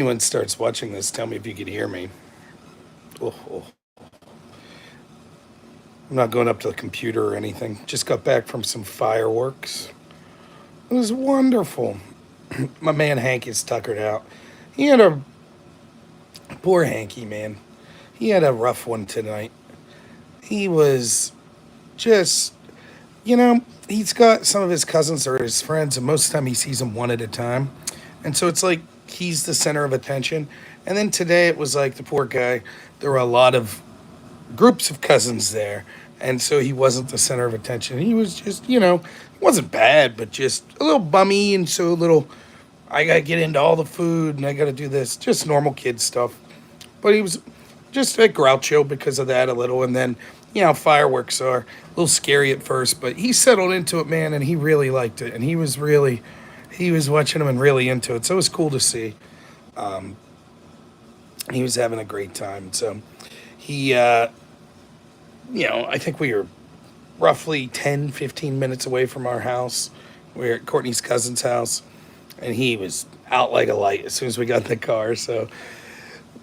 anyone starts watching this, tell me if you could hear me. Oh, oh. I'm not going up to the computer or anything. Just got back from some fireworks. It was wonderful. My man Hank is tuckered out. He had a poor Hanky, man. He had a rough one tonight. He was just, he's got some of his cousins or his friends, and most of the time he sees them one at a time. And so it's like he's the center of attention. And then today it was like the poor guy. There were a lot of groups of cousins there. And so he wasn't the center of attention. He was just, it wasn't bad, but just a little bummy. And so a little, I got to get into all the food and I got to do this. Just normal kid stuff. But he was just a Groucho because of that a little. And then, fireworks are a little scary at first, but he settled into it, man, and he really liked it. And he was watching them and really into it. So it was cool to see. He was having a great time. So he, I think we were roughly 10, 15 minutes away from our house. We were at Courtney's cousin's house, and he was out like a light as soon as we got in the car. So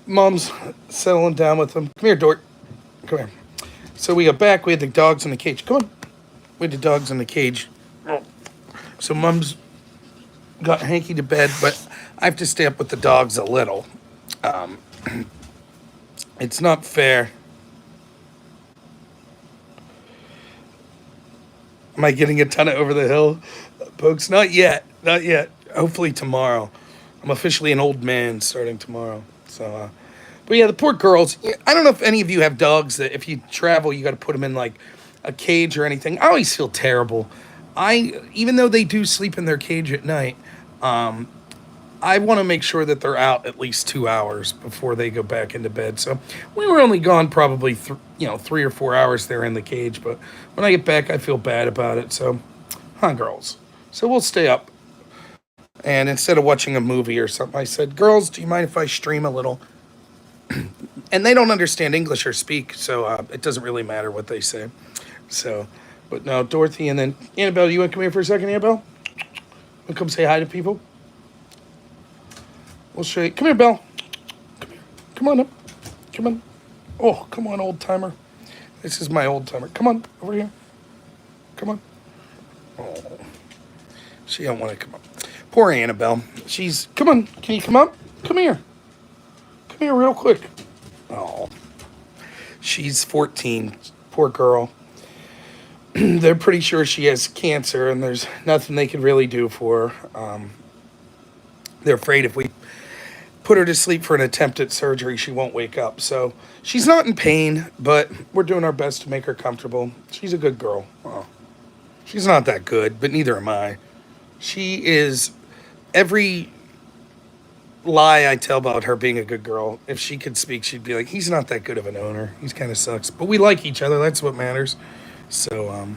mom's settling down with him. Come here, Dort. Come here. So we got back. We had the dogs in the cage. Come on. We had the dogs in the cage. So mom's got Hanky to bed, but I have to stay up with the dogs a little. Um, it's not fair. Am I getting a ton of over the hill pokes? Not yet. Not yet. Hopefully tomorrow. I'm officially an old man starting tomorrow. So, but yeah, the poor girls. I don't know if any of you have dogs that if you travel, you got to put them in like a cage or anything. I always feel terrible. Even though they do sleep in their cage at night, um, I want to make sure that they're out at least 2 hours before they go back into bed. So we were only gone probably 3 or 4 hours there in the cage. But when I get back, I feel bad about it. So, girls. So we'll stay up. And instead of watching a movie or something, I said, girls, do you mind if I stream a little? And they don't understand English or speak, so it doesn't really matter what they say. So, but no, Dorothy and then Annabelle, you want to come here for a second, Annabelle? Want to come say hi to people? We'll show you. Come here, Belle. Come here. Come on up. Come on. Oh, come on, old timer. This is my old timer. Come on, over here. Come on. Oh, she don't want to come up. Poor Annabelle. Come on. Can you come up? Come here. Come here real quick. Oh, she's 14. Poor girl. They're pretty sure she has cancer, and there's nothing they can really do for her. They're afraid if we put her to sleep for an attempt at surgery, she won't wake up. So she's not in pain, but we're doing our best to make her comfortable. She's a good girl. Oh, she's not that good, but neither am I. She is every lie I tell about her being a good girl. If she could speak, she'd be like, he's not that good of an owner. He's kind of sucks. But we like each other. That's what matters. So,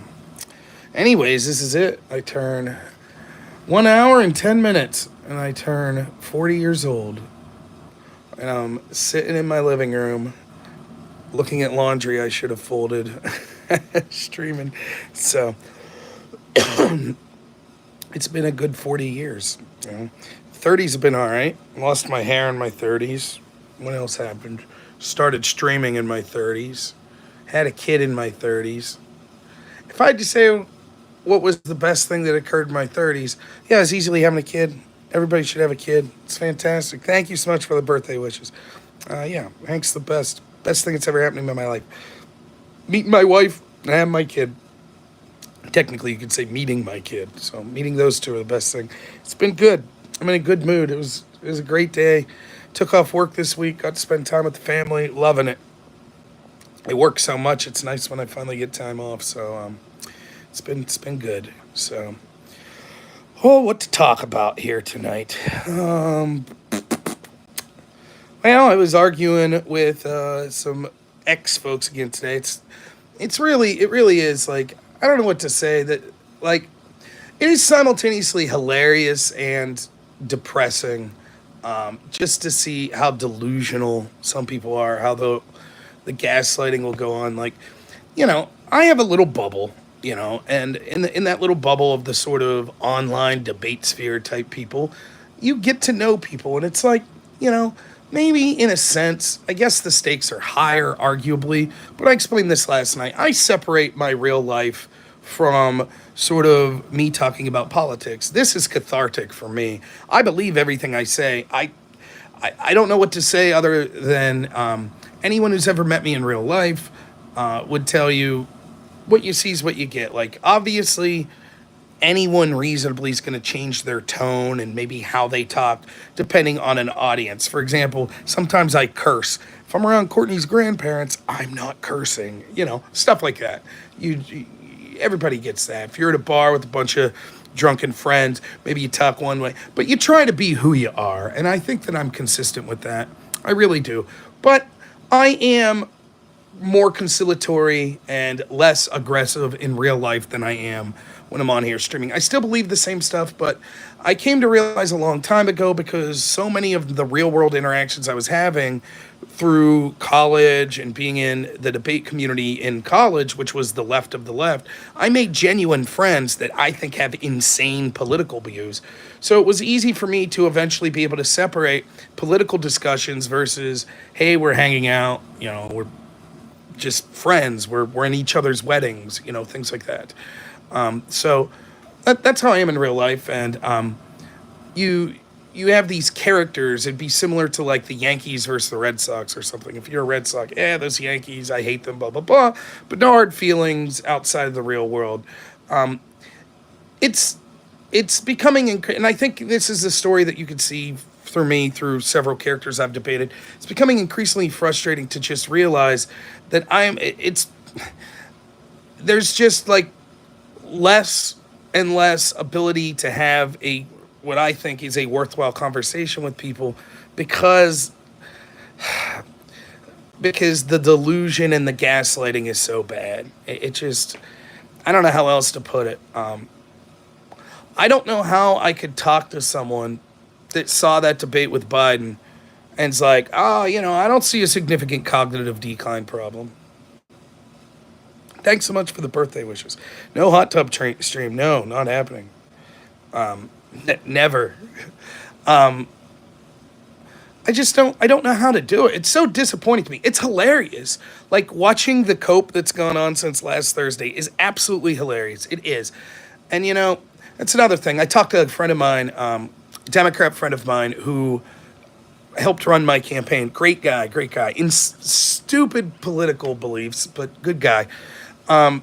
anyways, this is it. I turn 1 hour and 10 minutes, and I turn 40 years old. And I'm sitting in my living room looking at laundry I should have folded, streaming. So, it's been a good 40 years. 30s have been all right. Lost my hair in my 30s. What else happened? Started streaming in my 30s. Had a kid in my 30s. If I had to say what was the best thing that occurred in my 30s, yeah, it's easily having a kid. Everybody should have a kid. It's fantastic. Thank you so much for the birthday wishes. Yeah, Hank's the best. Best thing that's ever happened to me in my life. Meeting my wife and having my kid. Technically, you could say meeting my kid. So meeting those two are the best thing. It's been good. I'm in a good mood. It was a great day. Took off work this week. Got to spend time with the family. Loving it. I work so much. It's nice when I finally get time off. So it's been good. So what to talk about here tonight? Well, I was arguing with some ex folks again today. It really is like I don't know what to say. That like it is simultaneously hilarious and depressing, just to see how delusional some people are. How the gaslighting will go on. Like, I have a little bubble. And in that little bubble of the sort of online debate sphere type people, you get to know people, and it's like you know, maybe in a sense, I guess the stakes are higher, arguably, but I explained this last night. I separate my real life from sort of me talking about politics. This is cathartic for me. I believe everything I say. I don't know what to say other than anyone who's ever met me in real life would tell you what you see is what you get. Like, obviously, anyone reasonably is going to change their tone and maybe how they talk depending on an audience. For example, sometimes I curse. If I'm around Courtney's grandparents, I'm not cursing, stuff like that. Everybody gets that. If you're at a bar with a bunch of drunken friends, maybe you talk one way, but you try to be who you are. And I think that I'm consistent with that. I really do. But I am more conciliatory and less aggressive in real life than I am when I'm on here streaming. I still believe the same stuff, but I came to realize a long time ago, because so many of the real world interactions I was having through college and being in the debate community in college, which was the left of the left, I made genuine friends that I think have insane political views. So it was easy for me to eventually be able to separate political discussions versus, hey, we're hanging out, we're just friends, we're in each other's weddings, things like that. So that's how I am in real life. And you have these characters. It'd be similar to like the Yankees versus the Red Sox or something. If you're a Red Sox, those Yankees, I hate them, blah, blah, blah. But no hard feelings outside of the real world. It's becoming, and I think this is a story that you could see through me, through several characters I've debated. It's becoming increasingly frustrating to just realize that there's just like less and less ability to have what I think is a worthwhile conversation with people, because the delusion and the gaslighting is so bad. It just, I don't know how else to put it. I don't know how I could talk to someone that saw that debate with Biden and is like, I don't see a significant cognitive decline problem. Thanks so much for the birthday wishes. No hot tub stream. No, not happening. Never. I don't know how to do it. It's so disappointing to me. It's hilarious. Like, watching the cope that's gone on since last Thursday is absolutely hilarious. It is. And, that's another thing. I talked to a friend of mine, Democrat friend of mine, who helped run my campaign. Great guy. In stupid political beliefs, but good guy. And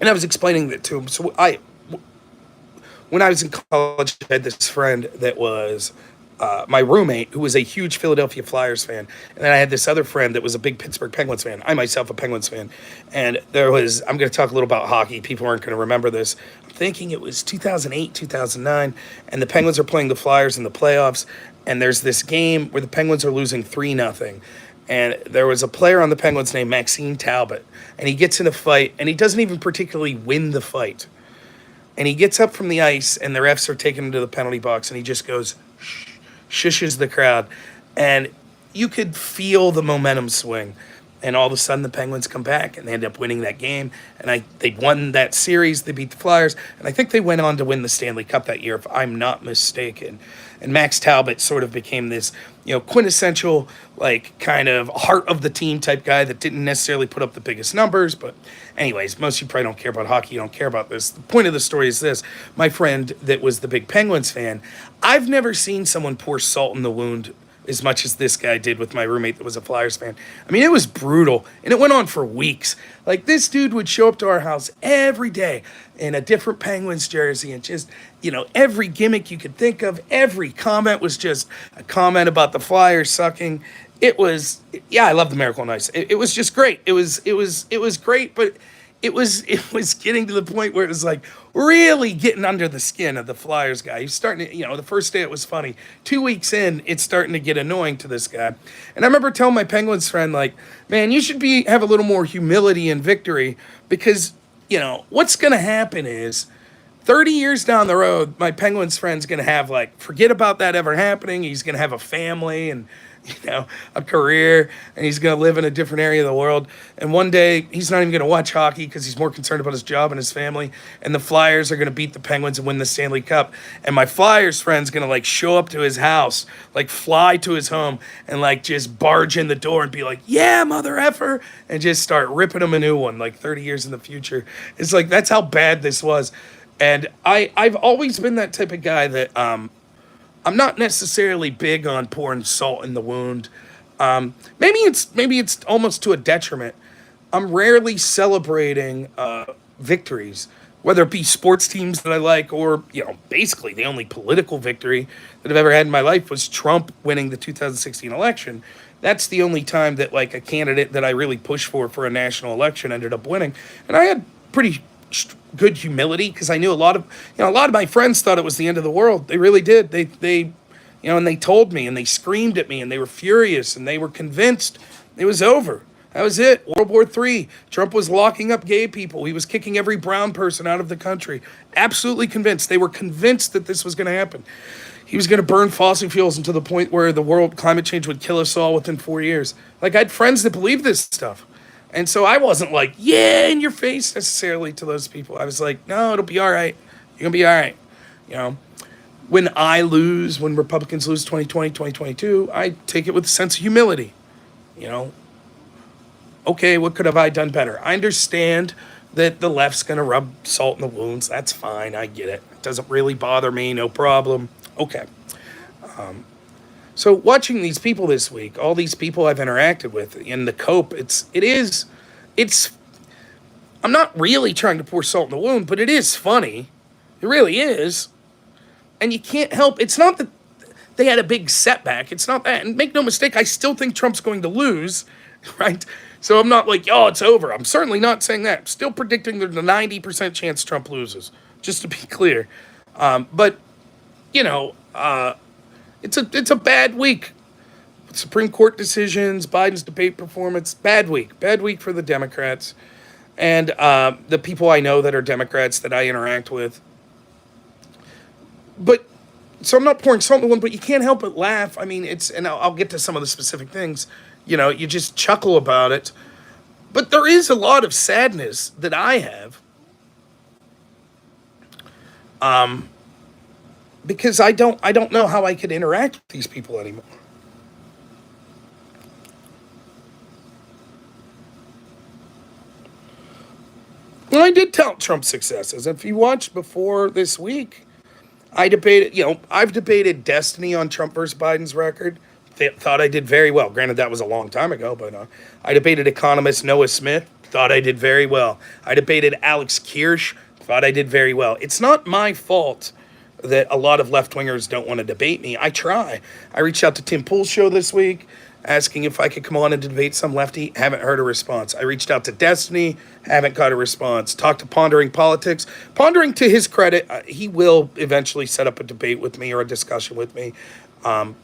I was explaining that to him. So when I was in college, I had this friend that was my roommate, who was a huge Philadelphia Flyers fan. And then I had this other friend that was a big Pittsburgh Penguins fan. I myself a Penguins fan. And I'm going to talk a little about hockey. People aren't going to remember this. I'm thinking it was 2008, 2009. And the Penguins are playing the Flyers in the playoffs. And there's this game where the Penguins are losing 3-0. And there was a player on the Penguins named Maxime Talbot. And he gets in a fight, and he doesn't even particularly win the fight. And he gets up from the ice, and the refs are taking him to the penalty box, and he just goes, shushes the crowd. And you could feel the momentum swing. And all of a sudden, the Penguins come back, and they end up winning that game. And they won that series. They beat the Flyers. And I think they went on to win the Stanley Cup that year, if I'm not mistaken. And Max Talbot sort of became this, quintessential, like, kind of heart of the team type guy that didn't necessarily put up the biggest numbers. But anyways, most of you probably don't care about hockey. You don't care about this. The point of the story is this. My friend that was the big Penguins fan, I've never seen someone pour salt in the wound as much as this guy did with my roommate that was a Flyers fan. I mean, it was brutal, and it went on for weeks. Like, this dude would show up to our house every day in a different Penguins jersey, and just, every gimmick you could think of, every comment was just a comment about the Flyers sucking. It was, I love the Miracle on Ice. It was just great. It was great, but it was getting to the point where it was like really getting under the skin of the Flyers guy. He's starting to, the first day it was funny. 2 weeks in, it's starting to get annoying to this guy. And I remember telling my Penguins friend, like, man, you should have a little more humility and victory, because, what's going to happen is 30 years down the road, my Penguins friend's going to have, like, forget about that ever happening. He's going to have a family and, a career, and he's going to live in a different area of the world. And one day, he's not even going to watch hockey because he's more concerned about his job and his family. And the Flyers are going to beat the Penguins and win the Stanley Cup. And my Flyers friend's going to, like, show up to his house, like, fly to his home and, like, just barge in the door and be like, yeah, mother effer, and just start ripping him a new one, like, 30 years in the future. It's like, that's how bad this was. And I've always been that type of guy that I'm not necessarily big on pouring salt in the wound. Maybe it's almost to a detriment. I'm rarely celebrating victories, whether it be sports teams that I like or, basically the only political victory that I've ever had in my life was Trump winning the 2016 election. That's the only time that, like, a candidate that I really pushed for a national election ended up winning. And I had pretty good humility because I knew a lot of my friends thought it was the end of the world. They really did. They and they told me and they screamed at me and they were furious and they were convinced it was over. That was it. World War III. Trump was locking up gay people. He was kicking every brown person out of the country. Absolutely convinced. They were convinced that this was going to happen. He was going to burn fossil fuels until the point where the world climate change would kill us all within 4 years. Like, I had friends that believed this stuff. And so I wasn't like, yeah, in your face necessarily to those people. I was like, no, it'll be all right. You're going to be all right. When when Republicans lose 2020, 2022, I take it with a sense of humility. Okay, what could have I done better? I understand that the left's going to rub salt in the wounds. That's fine. I get it. It doesn't really bother me. No problem. Okay. So watching these people this week, all these people I've interacted with in the cope, it's, I'm not really trying to pour salt in the wound, but it is funny. It really is. And you can't help, it's not that they had a big setback. It's not that. And make no mistake, I still think Trump's going to lose, right? So I'm not like, oh, it's over. I'm certainly not saying that. I'm still predicting there's a 90% chance Trump loses, just to be clear. But, it's a bad week. Supreme Court decisions, Biden's debate performance, bad week. Bad week for the Democrats. And the people I know that are Democrats that I interact with. But, so I'm not pouring salt in the wound, but you can't help but laugh. I mean, and I'll get to some of the specific things. You just chuckle about it. But there is a lot of sadness that I have. Because I don't know how I could interact with these people anymore. Well, I did tout Trump's successes. If you watched before this week, I've debated Destiny on Trump versus Biden's record. Thought I did very well. Granted, that was a long time ago, but I debated economist Noah Smith. Thought I did very well. I debated Alex Kirsch. Thought I did very well. It's not my fault that a lot of left-wingers don't want to debate me. I try. I reached out to Tim Pool's show this week, asking if I could come on and debate some lefty. Haven't heard a response. I reached out to Destiny. Haven't got a response. Talked to Pondering Politics. Pondering, to his credit, he will eventually set up a debate with me or a discussion with me. Other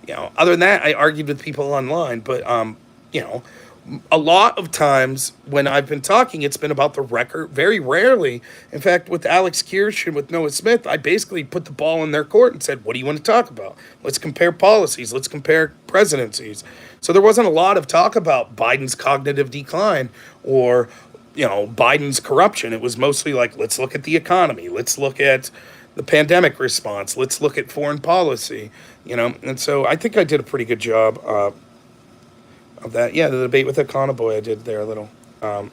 than that, I argued with people online. But, a lot of times when I've been talking, it's been about the record. Very rarely. In fact, with Alex Kirsch and with Noah Smith, I basically put the ball in their court and said, what do you want to talk about? Let's compare policies. Let's compare presidencies. So there wasn't a lot of talk about Biden's cognitive decline or, Biden's corruption. It was mostly like, let's look at the economy. Let's look at the pandemic response. Let's look at foreign policy, And so I think I did a pretty good job of that. Yeah, the debate with Econoboy I did there a little. I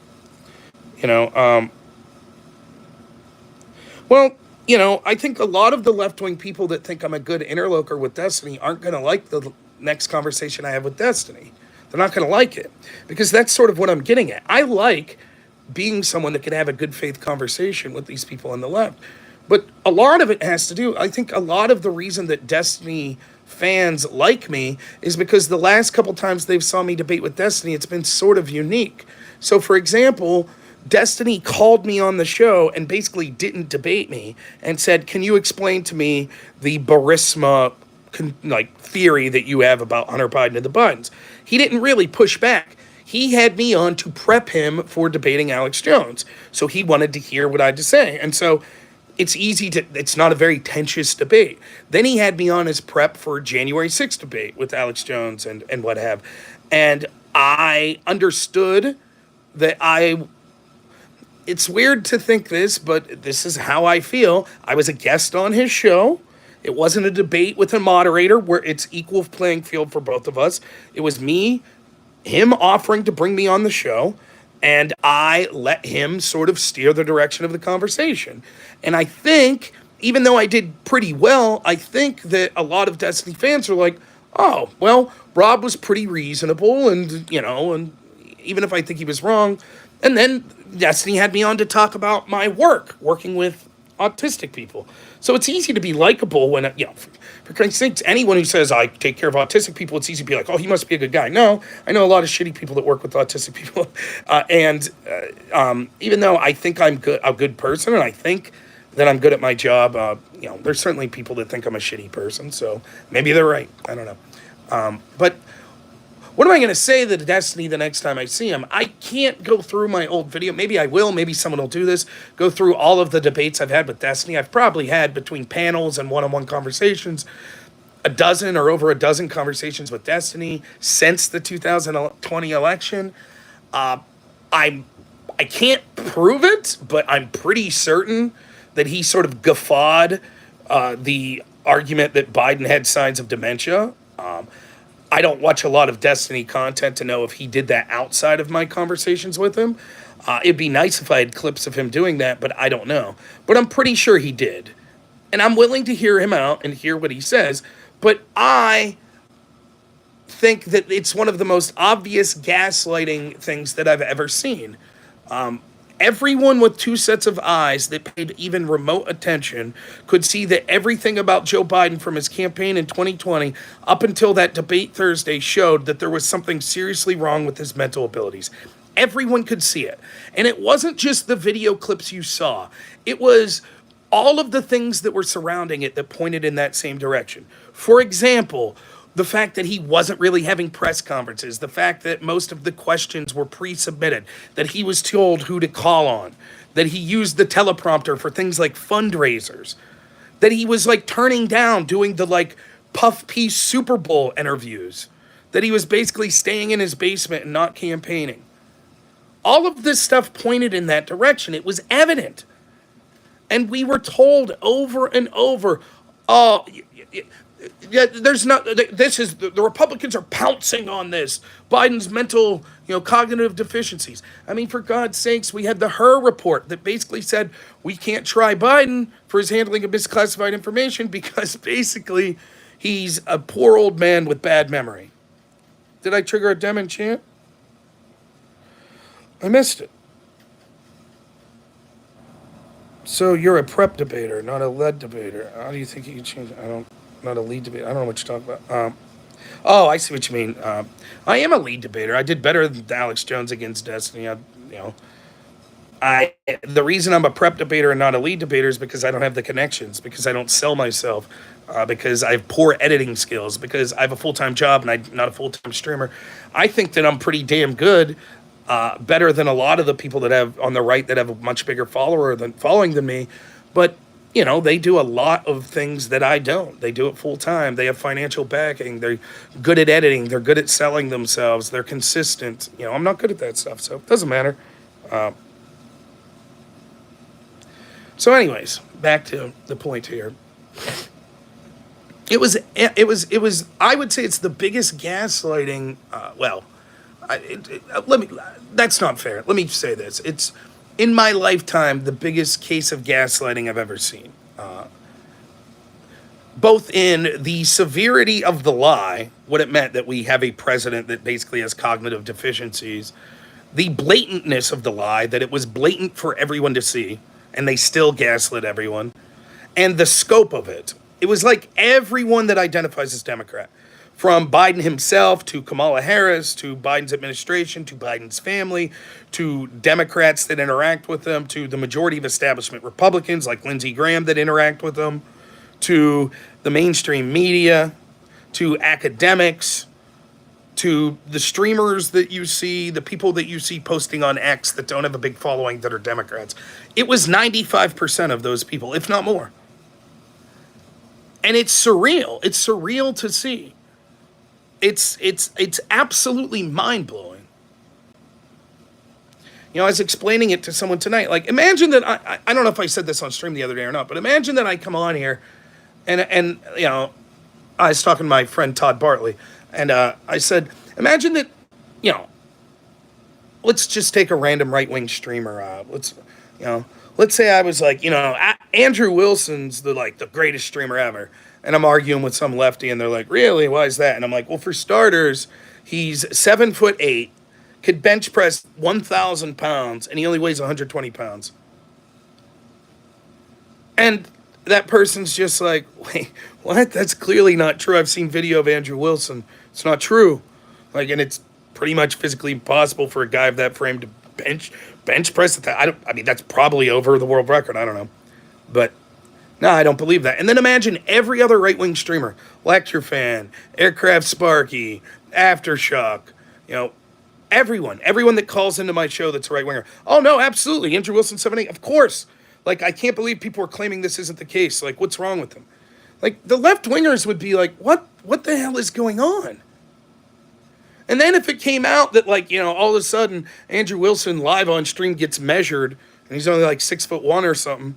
think a lot of the left-wing people that think I'm a good interlocutor with Destiny aren't going to like the next conversation I have with Destiny. They're not going to like it because that's sort of what I'm getting at. I like being someone that can have a good faith conversation with these people on the left. But a lot of it has to do, I think a lot of the reason that Destiny fans like me is because the last couple times they've saw me debate with Destiny, it's been sort of unique. So, for example, Destiny called me on the show and basically didn't debate me and said, can you explain to me the Burisma theory that you have about Hunter Biden and the Bidens? He didn't really push back. He had me on to prep him for debating Alex Jones. So he wanted to hear what I had to say. And so it's not a very tensious debate. Then he had me on his prep for January 6th debate with Alex Jones and what have. And I understood that it's weird to think this, but this is how I feel. I was a guest on his show. It wasn't a debate with a moderator where it's equal playing field for both of us. It was him offering to bring me on the show, and I let him sort of steer the direction of the conversation. And I think, even though I did pretty well, I think that a lot of Destiny fans are like, oh, well, Rob was pretty reasonable, and, and even if I think he was wrong. And then Destiny had me on to talk about my working with autistic people. So it's easy to be likable when, for Christ's sakes, anyone who says I take care of autistic people, it's easy to be like, oh, he must be a good guy. No, I know a lot of shitty people that work with autistic people. And even though I think I'm a good person, and I think that I'm good at my job, there's certainly people that think I'm a shitty person. So maybe they're right. I don't know. But what am I going to say to Destiny the next time I see him? I can't go through my old video. Maybe I will. Maybe someone will do this. Go through all of the debates I've had with Destiny. I've probably had, between panels and one-on-one conversations, a dozen or over a dozen conversations with Destiny since the 2020 election. I can't prove it, but I'm pretty certain that he sort of guffawed the argument that Biden had signs of dementia. I don't watch a lot of Destiny content to know if he did that outside of my conversations with him. It'd be nice if I had clips of him doing that, but I don't know. But I'm pretty sure he did. And I'm willing to hear him out and hear what he says. But I think that it's one of the most obvious gaslighting things that I've ever seen. Everyone with two sets of eyes that paid even remote attention could see that everything about Joe Biden from his campaign in 2020 up until that debate Thursday showed that there was something seriously wrong with his mental abilities. Everyone could see it. And it wasn't just the video clips you saw. It was all of the things that were surrounding it that pointed in that same direction. For example, the fact that he wasn't really having press conferences, the fact that most of the questions were pre-submitted, that he was told who to call on, that he used the teleprompter for things like fundraisers, that he was turning down doing the puff piece Super Bowl interviews, that he was basically staying in his basement and not campaigning. All of this stuff pointed in that direction. It was evident. And we were told over and over, oh, yeah, the Republicans are pouncing on this. Biden's mental, cognitive deficiencies. I mean, for God's sakes, we had the Her report that basically said we can't try Biden for his handling of misclassified information because basically he's a poor old man with bad memory. Did I trigger a Dem chant? I missed it. So you're a prep debater, not a lead debater. How do you think you can change it? Not a lead debater. I don't know what you're talking about. Oh, I see what you mean. I am a lead debater. I did better than Alex Jones against Destiny. The reason I'm a prep debater and not a lead debater is because I don't have the connections, because I don't sell myself, because I have poor editing skills, because I have a full-time job and I'm not a full-time streamer. I think that I'm pretty damn good, better than a lot of the people that have on the right that have a much bigger following than me. But they do a lot of things that I don't. They do it full time. They have financial backing. They're good at editing. They're good at selling themselves. They're consistent. I'm not good at that stuff, so it doesn't matter. So anyways, back to the point here. It was, I would say it's the biggest gaslighting, that's not fair. Let me say this. It's, in my lifetime, the biggest case of gaslighting I've ever seen. Both in the severity of the lie, what it meant that we have a president that basically has cognitive deficiencies, the blatantness of the lie, that it was blatant for everyone to see, and they still gaslit everyone, and the scope of it. It was like everyone that identifies as Democrat, from Biden himself to Kamala Harris to Biden's administration to Biden's family to Democrats that interact with them to the majority of establishment Republicans like Lindsey Graham that interact with them to the mainstream media to academics to the streamers that you see, the people that you see posting on X that don't have a big following that are Democrats. It was 95% of those people, if not more. And it's surreal. It's surreal to see. It's absolutely mind blowing. You know, I was explaining it to someone tonight. Like, imagine that I don't know if I said this on stream the other day or not, but imagine that I come on here and you know, I was talking to my friend Todd Bartley, and I said, imagine that, you know, let's just take a random right wing streamer. Let's say I was like, you know, Andrew Wilson's the greatest streamer ever, and I'm arguing with some lefty, and they're like, really? Why is that? And I'm like, well, for starters, he's 7'8", could bench press 1,000 pounds, and he only weighs 120 pounds. And that person's just like, wait, what? That's clearly not true. I've seen video of Andrew Wilson. It's not true. Like, and it's pretty much physically impossible for a guy of that frame to bench press that. I mean, that's probably over the world record. I don't know. But no, I don't believe that. And then imagine every other right-wing streamer, Lecture Fan, Aircraft Sparky, Aftershock, you know, everyone that calls into my show that's a right-winger. Oh, no, absolutely. Andrew Wilson, 7'8", of course. Like, I can't believe people are claiming this isn't the case. Like, what's wrong with them? Like, the left-wingers would be like, what the hell is going on? And then if it came out that, like, you know, all of a sudden Andrew Wilson live on stream gets measured and he's only like 6'1" or something,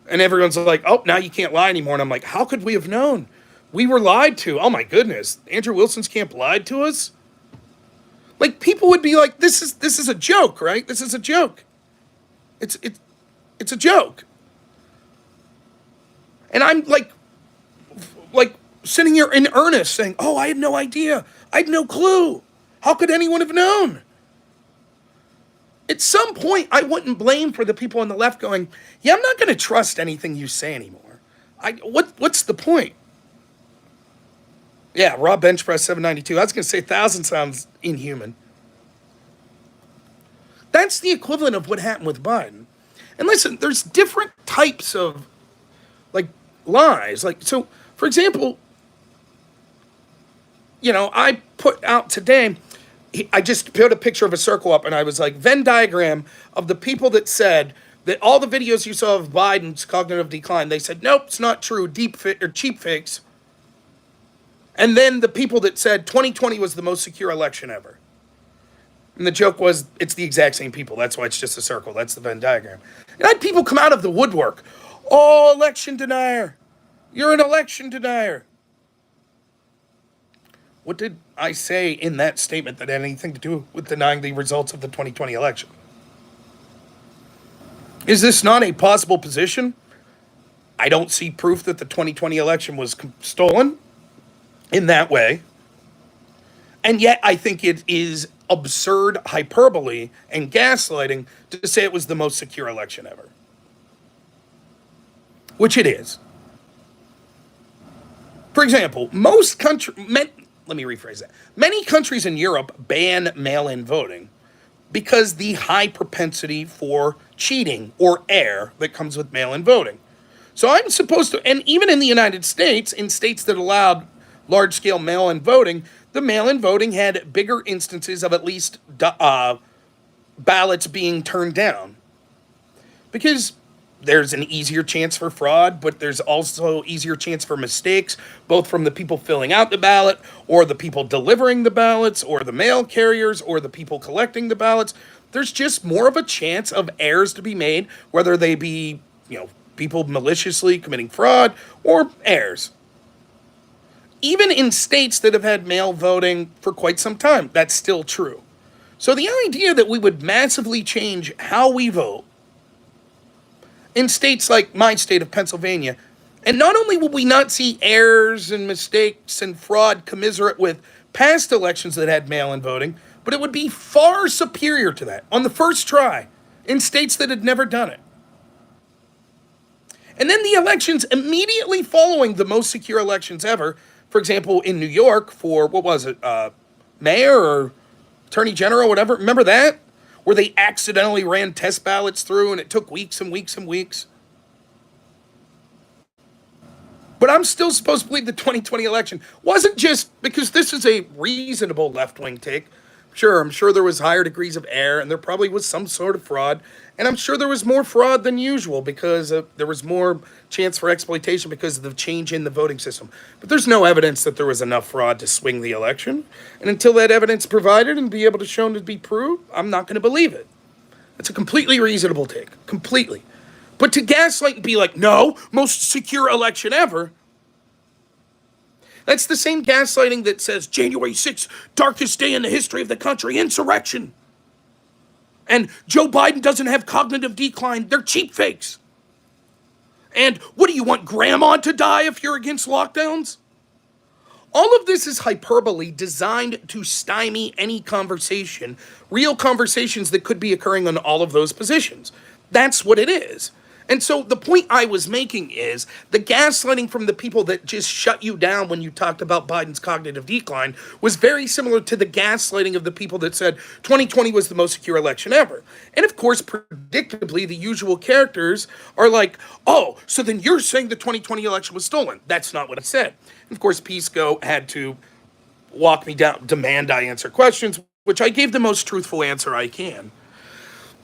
and everyone's like, oh, now you can't lie anymore. And I'm like, how could we have known? We were lied to. Oh my goodness. Andrew Wilson's camp lied to us? Like, people would be like, this is a joke, right? This is a joke. It's a joke. And I'm like sitting here in earnest saying, oh, I had no idea. I had no clue. How could anyone have known? At some point, I wouldn't blame for the people on the left going, yeah, I'm not going to trust anything you say anymore. What's the point? Yeah, raw bench press 792. I was going to say 1,000 sounds inhuman. That's the equivalent of what happened with Biden. And listen, there's different types of, like, lies. Like, so, for example, you know, I put out today, I just put a picture of a circle up, and I was like, Venn diagram of the people that said that all the videos you saw of Biden's cognitive decline, they said, nope, it's not true, cheap fakes. And then the people that said 2020 was the most secure election ever. And the joke was, it's the exact same people. That's why it's just a circle. That's the Venn diagram. And I had people come out of the woodwork. Oh, election denier. You're an election denier. What did I say in that statement that had anything to do with denying the results of the 2020 election? Is this not a possible position? I don't see proof that the 2020 election was stolen in that way. And yet I think it is absurd hyperbole and gaslighting to say it was the most secure election ever. Which it is. For example, let me rephrase that. Many countries in Europe ban mail-in voting because the high propensity for cheating or error that comes with mail-in voting. So I'm supposed to, and even in the United States, in states that allowed large-scale mail-in voting, the mail-in voting had bigger instances of at least ballots being turned down. Because there's an easier chance for fraud, but there's also easier chance for mistakes, both from the people filling out the ballot, or the people delivering the ballots, or the mail carriers, or the people collecting the ballots. There's just more of a chance of errors to be made, whether they be, you know, people maliciously committing fraud or errors. Even in states that have had mail voting for quite some time, that's still true. So the idea that we would massively change how we vote in states like my state of Pennsylvania, and not only will we not see errors and mistakes and fraud commiserate with past elections that had mail-in voting, but it would be far superior to that on the first try in states that had never done it. And then the elections immediately following the most secure elections ever, for example, in New York for, what was it, mayor or attorney general, whatever, remember that? Where they accidentally ran test ballots through and it took weeks and weeks and weeks. But I'm still supposed to believe the 2020 election wasn't just because this is a reasonable left wing take. Sure, I'm sure there was higher degrees of error and there probably was some sort of fraud. And I'm sure there was more fraud than usual because there was more chance for exploitation because of the change in the voting system. But there's no evidence that there was enough fraud to swing the election. And until that evidence provided and be able to shown to be proved, I'm not going to believe it. It's a completely reasonable take. Completely. But to gaslight and be like, no, most secure election ever. That's the same gaslighting that says January 6th, darkest day in the history of the country, insurrection. And Joe Biden doesn't have cognitive decline. They're cheap fakes. And what do you want, grandma to die if you're against lockdowns? All of this is hyperbole designed to stymie any conversation, real conversations that could be occurring on all of those positions. That's what it is. And so the point I was making is the gaslighting from the people that just shut you down when you talked about Biden's cognitive decline was very similar to the gaslighting of the people that said 2020 was the most secure election ever. And of course, predictably, the usual characters are like, oh, so then you're saying the 2020 election was stolen. That's not what I said. And of course, Pisco had to walk me down, demand I answer questions, which I gave the most truthful answer I can.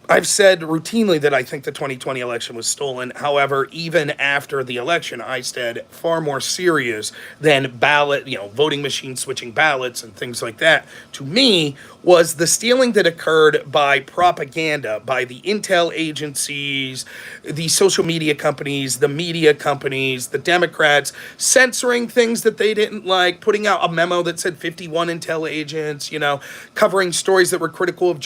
I've said routinely that I think the 2020 election was stolen. However, even after the election, I said far more serious than voting machine switching ballots and things like that. To me, was the stealing that occurred by propaganda, by the intel agencies, the social media companies, the media companies, the Democrats, censoring things that they didn't like, putting out a memo that said 51 intel agents, covering stories that were critical of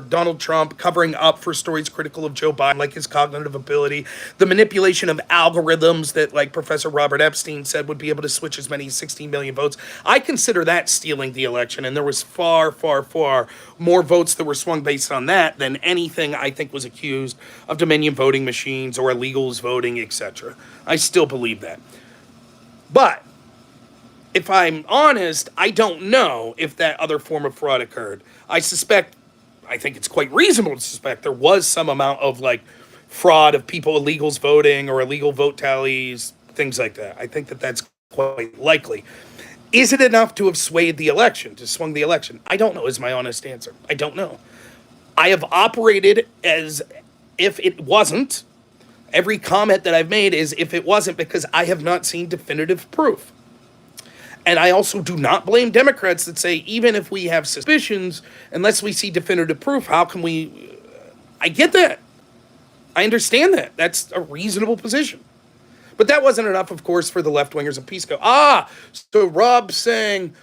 Donald Trump, covering up for stories critical of Joe Biden, like his cognitive ability, the manipulation of algorithms that, like Professor Robert Epstein said, would be able to switch as many as 16 million votes. I consider that stealing the election, and there was far, far, far more votes that were swung based on that than anything I think was accused of Dominion voting machines or illegals voting, etc. I still believe that. But if I'm honest, I don't know if that other form of fraud occurred. I think it's quite reasonable to suspect there was some amount of fraud of people, illegals voting or illegal vote tallies, things like that. I think that that's quite likely. Is it enough to have swayed the election, to swung the election? I don't know is my honest answer. I don't know. I have operated as if it wasn't. Every comment that I've made is if it wasn't, because I have not seen definitive proof. And I also do not blame Democrats that say, even if we have suspicions, unless we see definitive proof, how can we... I get that. I understand that. That's a reasonable position. But that wasn't enough, of course, for the left-wingers of Pisco. So Rob's saying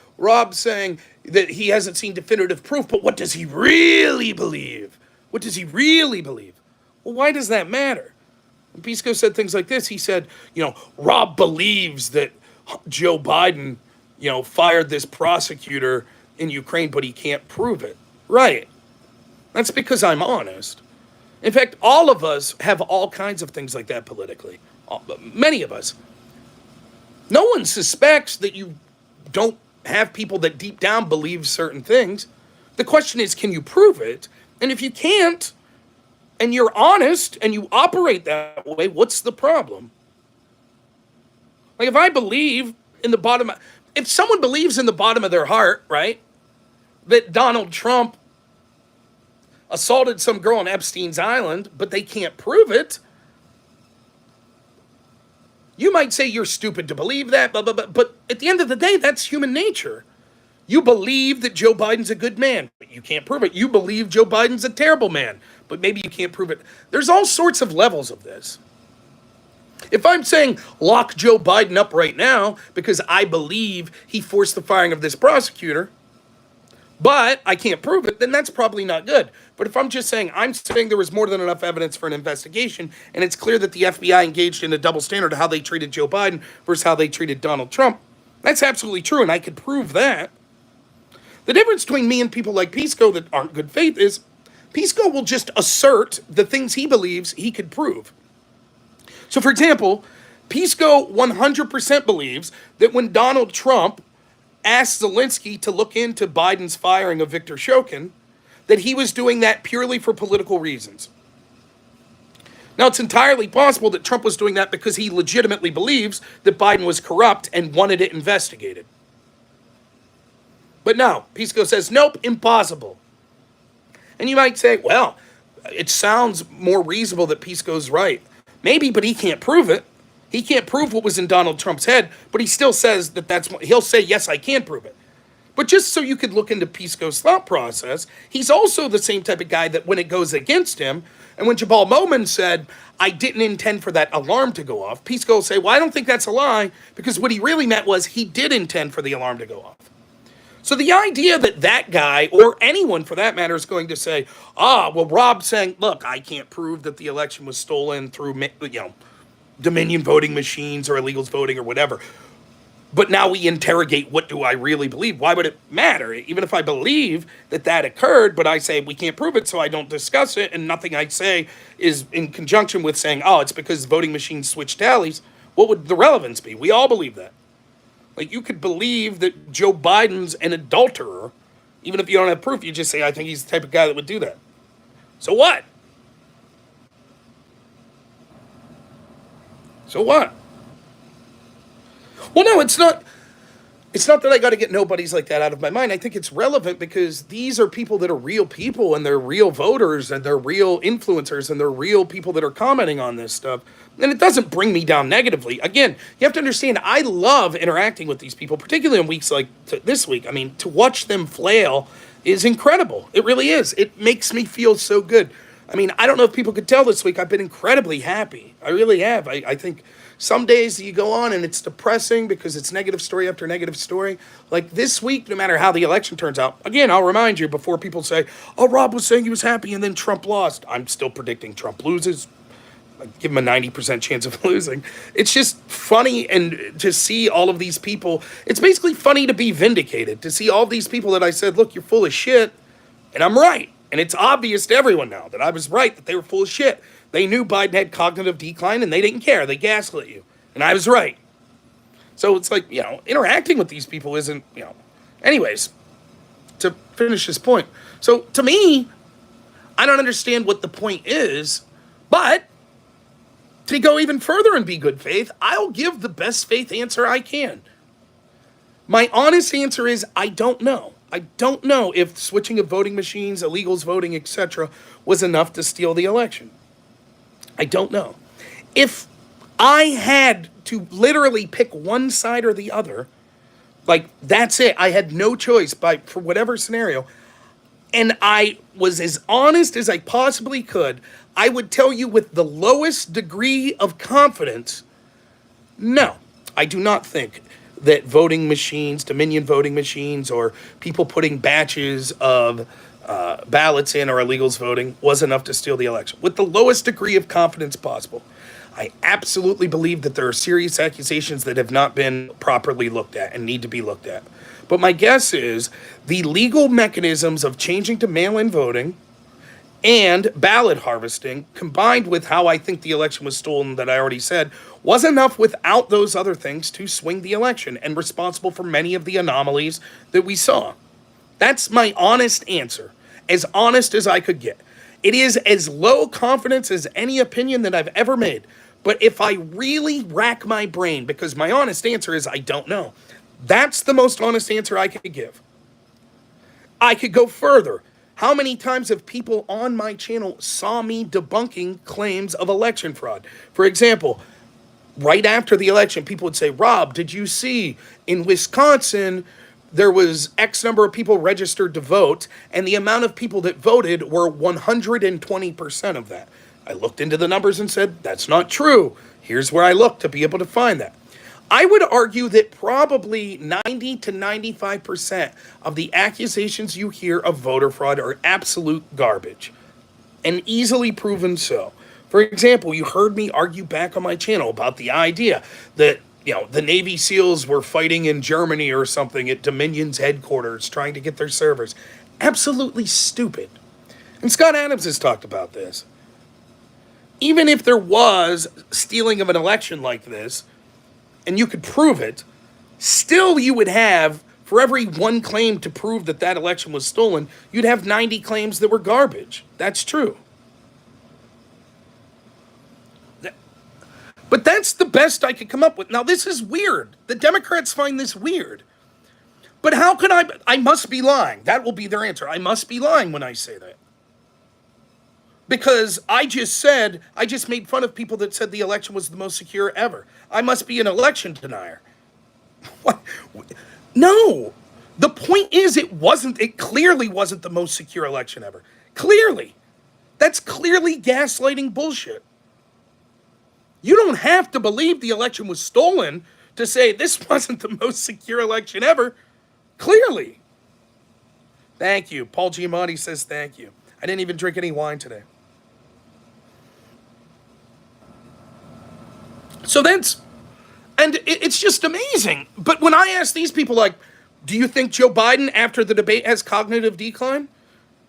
that he hasn't seen definitive proof, but what does he really believe? What does he really believe? Well, why does that matter? When Pisco said things like this, he said, Rob believes that Joe Biden, fired this prosecutor in Ukraine, but he can't prove it. Right. That's because I'm honest. In fact, all of us have all kinds of things like that politically. Many of us. No one suspects that you don't have people that deep down believe certain things. The question is, can you prove it? And if you can't, and you're honest, and you operate that way, what's the problem? If I believe if someone believes in the bottom of their heart, right, that Donald Trump assaulted some girl on Epstein's Island, but they can't prove it, you might say you're stupid to believe that, blah, blah, blah. But at the end of the day, that's human nature. You believe that Joe Biden's a good man, but you can't prove it. You believe Joe Biden's a terrible man, but maybe you can't prove it. There's all sorts of levels of this. If I'm saying lock Joe Biden up right now because I believe he forced the firing of this prosecutor, but I can't prove it, then that's probably not good. But if I'm saying there was more than enough evidence for an investigation, and it's clear that the FBI engaged in a double standard of how they treated Joe Biden versus how they treated Donald Trump, that's absolutely true, and I could prove that. The difference between me and people like Pisco that aren't good faith is Pisco will just assert the things he believes he could prove. So, for example, Pisco 100% believes that when Donald Trump asked Zelensky to look into Biden's firing of Viktor Shokin, that he was doing that purely for political reasons. Now, it's entirely possible that Trump was doing that because he legitimately believes that Biden was corrupt and wanted it investigated. But no, Pisco says, nope, impossible. And you might say, well, it sounds more reasonable that Pisco's right. Maybe, but he can't prove it. He can't prove what was in Donald Trump's head, but he still says that that's what he'll say, yes, I can prove it. But just so you could look into Pisco's thought process, he's also the same type of guy that when it goes against him, and when Jabal Momin said, I didn't intend for that alarm to go off, Pisco will say, well, I don't think that's a lie, because what he really meant was he did intend for the alarm to go off. So the idea that that guy, or anyone for that matter, is going to say, well, Rob's saying, look, I can't prove that the election was stolen through, Dominion voting machines or illegals voting or whatever. But now we interrogate, what do I really believe? Why would it matter? Even if I believe that that occurred, but I say we can't prove it, so I don't discuss it, and nothing I say is in conjunction with saying, it's because voting machines switch tallies, what would the relevance be? We all believe that. Like, you could believe that Joe Biden's an adulterer, even if you don't have proof, you just say, I think he's the type of guy that would do that. So what? So what? Well, no, it's not that I got to get nobodies like that out of my mind. I think it's relevant because these are people that are real people, and they're real voters, and they're real influencers, and they're real people that are commenting on this stuff. And it doesn't bring me down negatively. Again, you have to understand, I love interacting with these people, particularly in weeks like this week. I mean, to watch them flail is incredible. It really is. It makes me feel so good. I mean, I don't know if people could tell this week, I've been incredibly happy. I really have. I think some days you go on and it's depressing because it's negative story after negative story. Like this week, no matter how the election turns out, again, I'll remind you before people say, Rob was saying he was happy and then Trump lost. I'm still predicting Trump loses. I give him a 90% chance of losing. It's just funny, and to see all of these people, it's basically funny to be vindicated, to see all these people that I said, look, you're full of shit, and I'm right. And it's obvious to everyone now that I was right, that they were full of shit. They knew Biden had cognitive decline, and they didn't care. They gaslit you. And I was right. So it's like, interacting with these people isn't, Anyways, to finish this point. So to me, I don't understand what the point is, but to go even further and be good faith, I'll give the best faith answer I can. My honest answer is I don't know. I don't know if switching of voting machines, illegals voting, etc., was enough to steal the election. I don't know. If I had to literally pick one side or the other, like that's it, I had no choice for whatever scenario, and I was as honest as I possibly could, I would tell you with the lowest degree of confidence, no, I do not think that voting machines, Dominion voting machines, or people putting batches of ballots in or illegals voting was enough to steal the election. With the lowest degree of confidence possible. I absolutely believe that there are serious accusations that have not been properly looked at and need to be looked at. But my guess is the legal mechanisms of changing to mail-in voting and ballot harvesting, combined with how I think the election was stolen that I already said, was enough without those other things to swing the election and responsible for many of the anomalies that we saw. That's my honest answer, as honest as I could get. It is as low confidence as any opinion that I've ever made. But if I really rack my brain, because my honest answer is I don't know, that's the most honest answer I could give. I could go further. How many times have people on my channel saw me debunking claims of election fraud? For example, right after the election, people would say, Rob, did you see in Wisconsin there was X number of people registered to vote, and the amount of people that voted were 120% of that? I looked into the numbers and said, that's not true. Here's where I looked to be able to find that. I would argue that probably 90 to 95% of the accusations you hear of voter fraud are absolute garbage, and easily proven so. For example, you heard me argue back on my channel about the idea that the Navy SEALs were fighting in Germany or something at Dominion's headquarters trying to get their servers. Absolutely stupid. And Scott Adams has talked about this. Even if there was stealing of an election like this, and you could prove it, still you would have, for every one claim to prove that that election was stolen, you'd have 90 claims that were garbage. That's true. But that's the best I could come up with. Now, this is weird. The Democrats find this weird. But how can I must be lying. That will be their answer. I must be lying when I say that. Because I just made fun of people that said the election was the most secure ever. I must be an election denier. What? No. The point is it clearly wasn't the most secure election ever. Clearly. That's clearly gaslighting bullshit. You don't have to believe the election was stolen to say this wasn't the most secure election ever. Clearly. Thank you. Paul Giamatti says thank you. I didn't even drink any wine today. So it's just amazing. But when I ask these people, like, do you think Joe Biden after the debate has cognitive decline?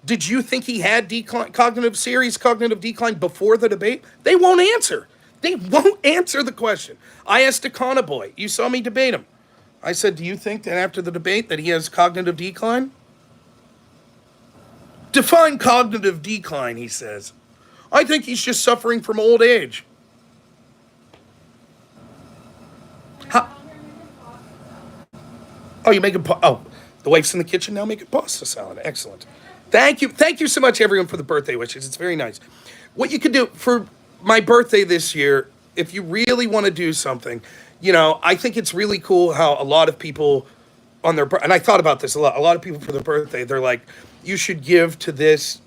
Did you think he had cognitive decline before the debate? They won't answer. They won't answer the question. I asked Econo Boy. You saw me debate him. I said, do you think that after the debate that he has cognitive decline? Define cognitive decline, he says. I think he's just suffering from old age. Oh, you're making the wife's in the kitchen now making pasta salad. Excellent. Thank you. Thank you so much, everyone, for the birthday wishes. It's very nice. What you could do for my birthday this year, if you really want to do something, I think it's really cool how a lot of people on their, and I thought about this a lot of people for their birthday, they're like, you should give to this,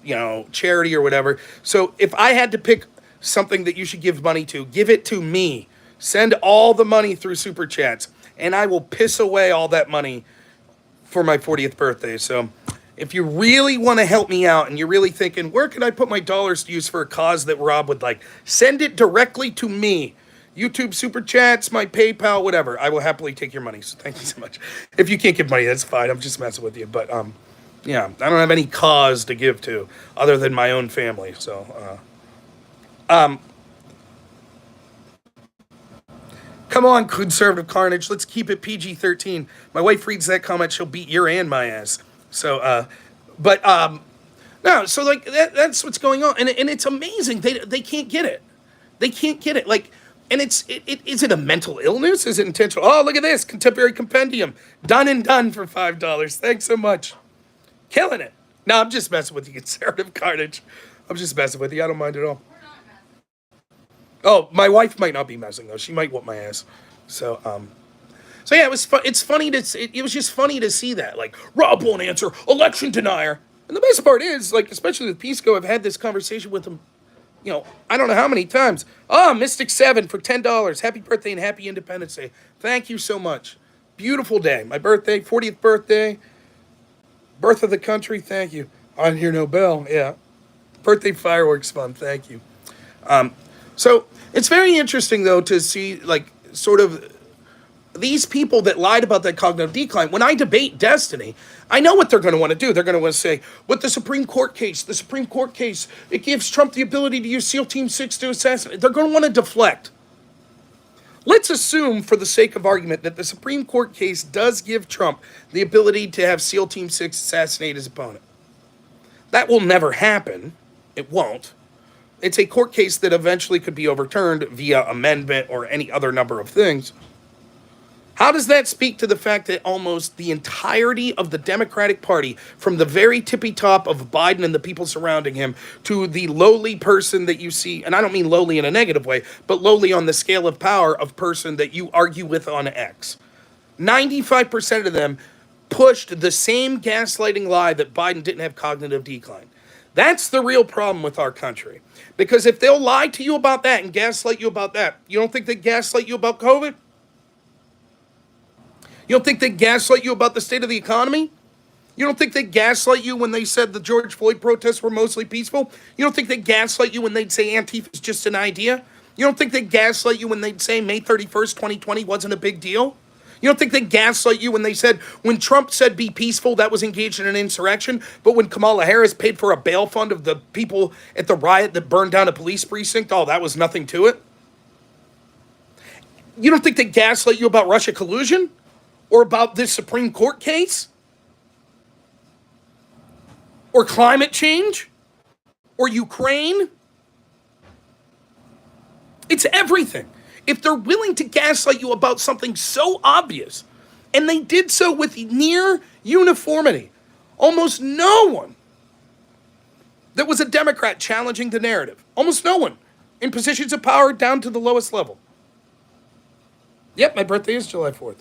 charity or whatever. So if I had to pick something that you should give money to, give it to me. Send all the money through Super Chats, and I will piss away all that money for my 40th birthday. So if you really want to help me out and you're really thinking, where can I put my dollars to use for a cause that Rob would like, send it directly to me. YouTube Super Chats, my PayPal, whatever. I will happily take your money. So thank you so much. If you can't give money, that's fine. I'm just messing with you. But yeah, I don't have any cause to give to other than my own family. So come on, conservative carnage. Let's keep it PG-13. My wife reads that comment, she'll beat your and my ass. So, no. So like that's what's going on, and it's amazing. They can't get it. They can't get it. Like, and is it a mental illness? Is it intentional? Oh, look at this contemporary compendium, done and done for $5. Thanks so much, killing it. No, I'm just messing with you, conservative carnage. I'm just messing with you. I don't mind at all. Oh, my wife might not be messing though. She might whoop my ass. So yeah, it was it's funny it was just funny to see that. Like, Rob won't answer, election denier. And the best part is, like, especially with Pisco, I've had this conversation with him, I don't know how many times. Oh, Mystic 7 for $10. Happy birthday and happy Independence Day. Thank you so much. Beautiful day. My birthday, 40th birthday. Birth of the country. Thank you. I didn't hear no bell. Yeah. Birthday fireworks fun. Thank you. So it's very interesting, though, to see, like, sort of these people that lied about that cognitive decline. When I debate Destiny, I know what they're going to want to do. They're going to want to say, with the Supreme Court case, it gives Trump the ability to use SEAL Team 6 to assassinate. They're going to want to deflect. Let's assume, for the sake of argument, that the Supreme Court case does give Trump the ability to have SEAL Team 6 assassinate his opponent. That will never happen. It won't. It's a court case that eventually could be overturned via amendment or any other number of things. How does that speak to the fact that almost the entirety of the Democratic Party, from the very tippy top of Biden and the people surrounding him, to the lowly person that you see, and I don't mean lowly in a negative way, but lowly on the scale of power of person that you argue with on X, 95% of them pushed the same gaslighting lie that Biden didn't have cognitive decline. That's the real problem with our country. Because if they'll lie to you about that and gaslight you about that, you don't think they gaslight you about COVID? You don't think they gaslight you about the state of the economy? You don't think they gaslight you when they said the George Floyd protests were mostly peaceful? You don't think they gaslight you when they'd say Antifa is just an idea? You don't think they gaslight you when they'd say May 31st, 2020 wasn't a big deal? You don't think they gaslight you when they said, when Trump said be peaceful, that was engaged in an insurrection, but when Kamala Harris paid for a bail fund of the people at the riot that burned down a police precinct, oh, that was nothing to it? You don't think they gaslight you about Russia collusion? Or about this Supreme Court case? Or climate change? Or Ukraine? It's everything. if they're willing to gaslight you about something so obvious, and they did so with near uniformity, almost no one that was a Democrat challenging the narrative, almost no one in positions of power down to the lowest level. Yep, my birthday is July 4th.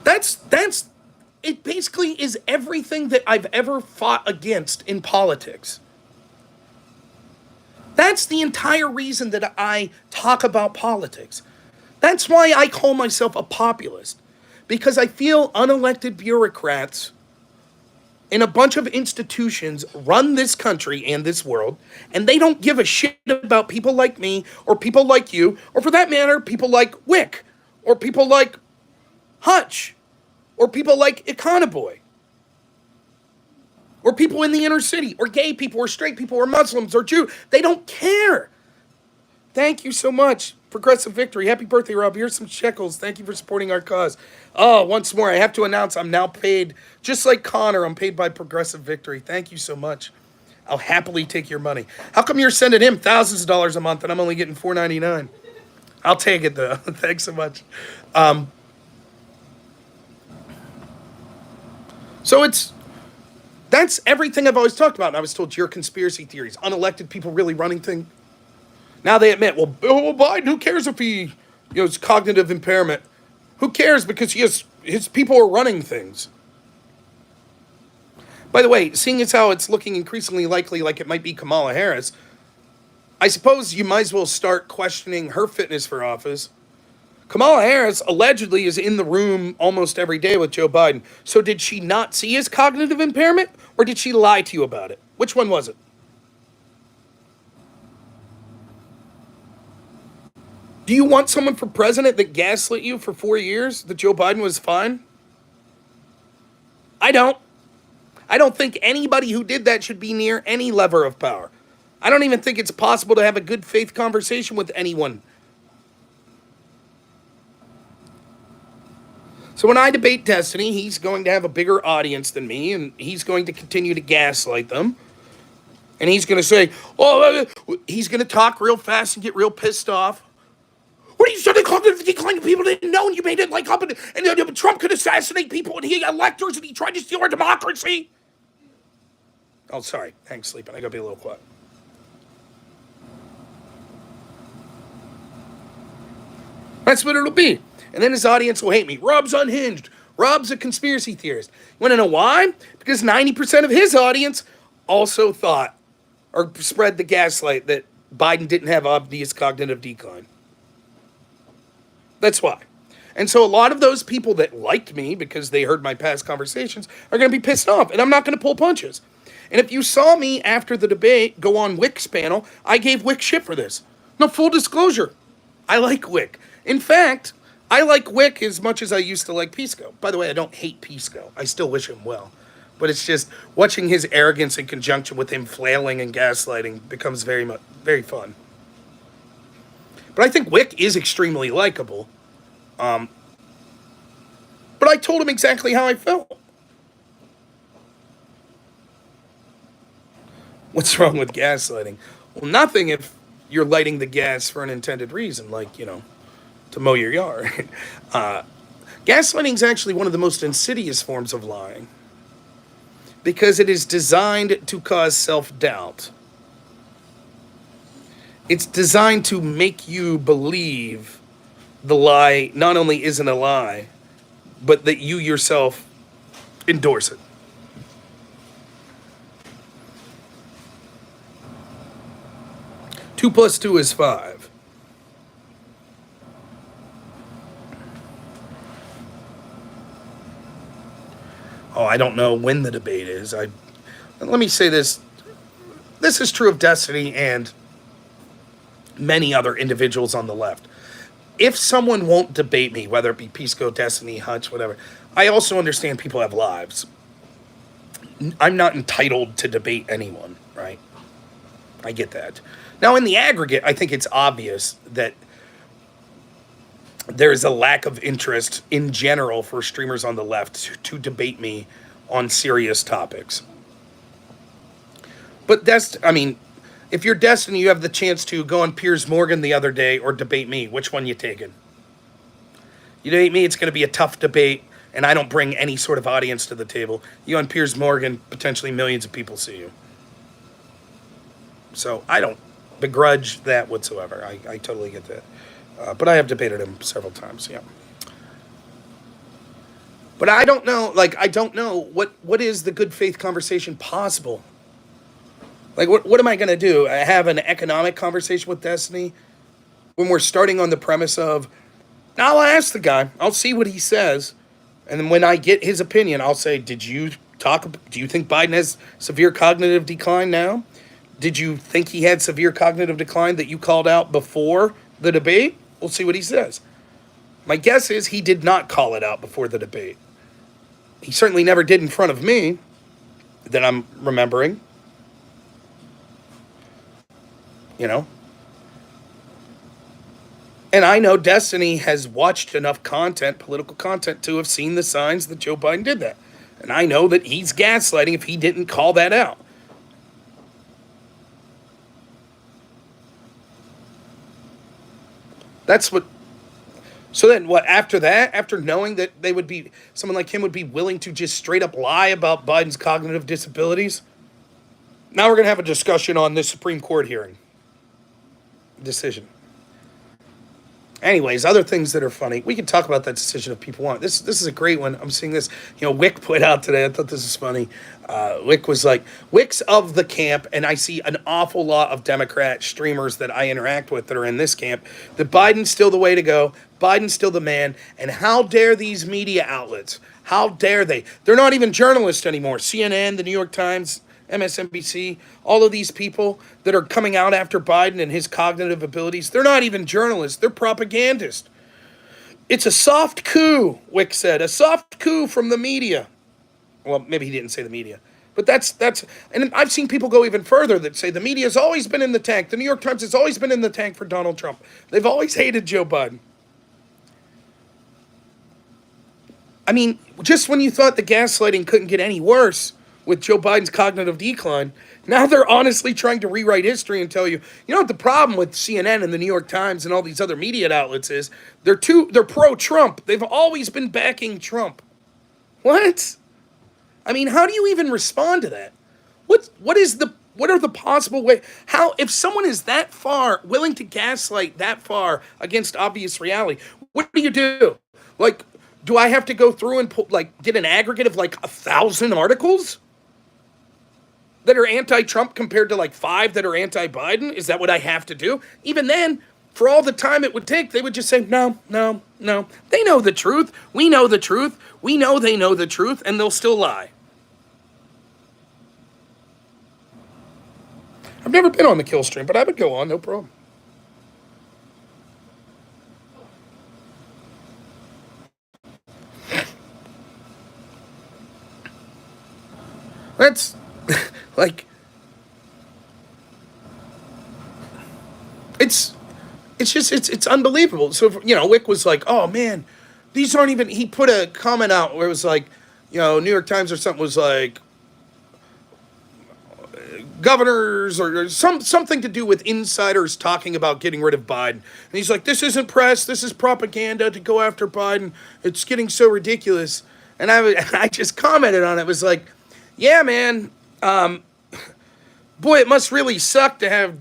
That's it. Basically is everything that I've ever fought against in politics. That's the entire reason that I talk about politics. That's why I call myself a populist, because I feel unelected bureaucrats in a bunch of institutions run this country and this world, and they don't give a shit about people like me or people like you, or for that matter, people like Wick, or people like Hutch, or people like Econoboy, or people in the inner city, or gay people, or straight people, or Muslims, or Jew. They don't care. Thank you so much. Progressive Victory. Happy birthday, Rob. Here's some shekels. Thank you for supporting our cause. Oh, once more, I have to announce I'm now paid, just like Connor, I'm paid by Progressive Victory. Thank you so much. I'll happily take your money. How come you're sending him thousands of dollars a month and I'm only getting $4.99? I'll take it, though. Thanks so much. So that's everything I've always talked about. And I was told your conspiracy theories, unelected people really running things. Now they admit, well, Bill Biden, who cares if he has cognitive impairment? Who cares, because his people are running things. By the way, seeing as how it's looking increasingly likely like it might be Kamala Harris, I suppose you might as well start questioning her fitness for office. Kamala Harris allegedly is in the room almost every day with Joe Biden. So did she not see his cognitive impairment, or did she lie to you about it? Which one was it? Do you want someone for president that gaslit you for 4 years, that Joe Biden was fine? I don't. I don't think anybody who did that should be near any lever of power. I don't even think it's possible to have a good faith conversation with anyone. So when I debate Destiny, he's going to have a bigger audience than me, and he's going to continue to gaslight them. And he's going to say, he's going to talk real fast and get real pissed off. What are you starting cognitive decline? People didn't know, and you made it like up, and Trump could assassinate people, and he electors, and he tried to steal our democracy. Oh, sorry. Hank's sleeping. I got to be a little quiet. That's what it'll be. And then his audience will hate me. Rob's unhinged. Rob's a conspiracy theorist. You want to know why? Because 90% of his audience also thought or spread the gaslight that Biden didn't have obvious cognitive decline. That's why. And so a lot of those people that liked me because they heard my past conversations are going to be pissed off, and I'm not going to pull punches. And if you saw me after the debate go on Wick's panel, I gave Wick shit for this. No, full disclosure, I like Wick. In fact, I like Wick as much as I used to like Pisco. By the way, I don't hate Pisco. I still wish him well. But it's just watching his arrogance in conjunction with him flailing and gaslighting becomes very fun. But I think Wick is extremely likable. But I told him exactly how I felt. What's wrong with gaslighting? Well, nothing if you're lighting the gas for an intended reason, like, to mow your yard. Gaslighting is actually one of the most insidious forms of lying because it is designed to cause self-doubt. It's designed to make you believe the lie not only isn't a lie, but that you yourself endorse it. Two plus two is 5. Oh, I don't know when the debate is. Let me say this. This is true of Destiny and many other individuals on the left. If someone won't debate me, whether it be Pisco, Destiny, Hutch, whatever, I also understand people have lives. I'm not entitled to debate anyone, right? I get that. Now, in the aggregate, I think it's obvious that there's a lack of interest in general for streamers on the left to debate me on serious topics. But I mean, if you're Destiny, you have the chance to go on Piers Morgan the other day or debate me. Which one you taking? You debate me, it's going to be a tough debate, and I don't bring any sort of audience to the table. You on Piers Morgan, potentially millions of people see you. So I don't begrudge that whatsoever. I totally get that. But I have debated him several times, yeah. But I don't know, I don't know what is the good faith conversation possible. Like, what am I going to do? I have an economic conversation with Destiny when we're starting on the premise of, I'll ask the guy, I'll see what he says, and then when I get his opinion, I'll say, do you think Biden has severe cognitive decline now? Did you think he had severe cognitive decline that you called out before the debate? We'll see what he says. My guess is he did not call it out before the debate. He certainly never did in front of me, that I'm remembering. You know? And I know Destiny has watched enough content, political content, to have seen the signs that Joe Biden did that. And I know that he's gaslighting if he didn't call that out. That's what. So then what, after that, after knowing that someone like him would be willing to just straight up lie about Biden's cognitive disabilities, now we're going to have a discussion on this Supreme Court hearing decision. Anyways, other things that are funny. We can talk about that decision if people want. This is a great one. I'm seeing this. Wick put out today. I thought this was funny. Wick was like, Wick's of the camp, and I see an awful lot of Democrat streamers that I interact with that are in this camp, that Biden's still the way to go. Biden's still the man. And how dare these media outlets? How dare they? They're not even journalists anymore. CNN, the New York Times, MSNBC, all of these people that are coming out after Biden and his cognitive abilities, they're not even journalists. They're propagandists. It's a soft coup, Wick said. A soft coup from the media. Well, maybe he didn't say the media. But that's, and I've seen people go even further that say the media has always been in the tank. The New York Times has always been in the tank for Donald Trump. They've always hated Joe Biden. I mean, just when you thought the gaslighting couldn't get any worse with Joe Biden's cognitive decline, now they're honestly trying to rewrite history and tell you, what the problem with CNN and the New York Times and all these other media outlets is? They're pro-Trump. They've always been backing Trump. What? I mean, how do you even respond to that? What are the possible ways? How, if someone is that far willing to gaslight that far against obvious reality, what do? Like, do I have to go through and get an aggregate of 1,000 articles that are anti-Trump compared to 5 that are anti-Biden? Is that what I have to do? Even then, for all the time it would take, they would just say, no. They know the truth. We know the truth. We know they know the truth, and they'll still lie. I've never been on the kill stream, but I would go on, no problem. That's it's unbelievable. So, Wick was like, oh man, these aren't even, he put a comment out where it was like, New York Times or something was like, governors or something to do with insiders talking about getting rid of Biden. And he's like, this isn't press, this is propaganda to go after Biden. It's getting so ridiculous. And I just commented on it. It was like, yeah, man, boy, it must really suck to have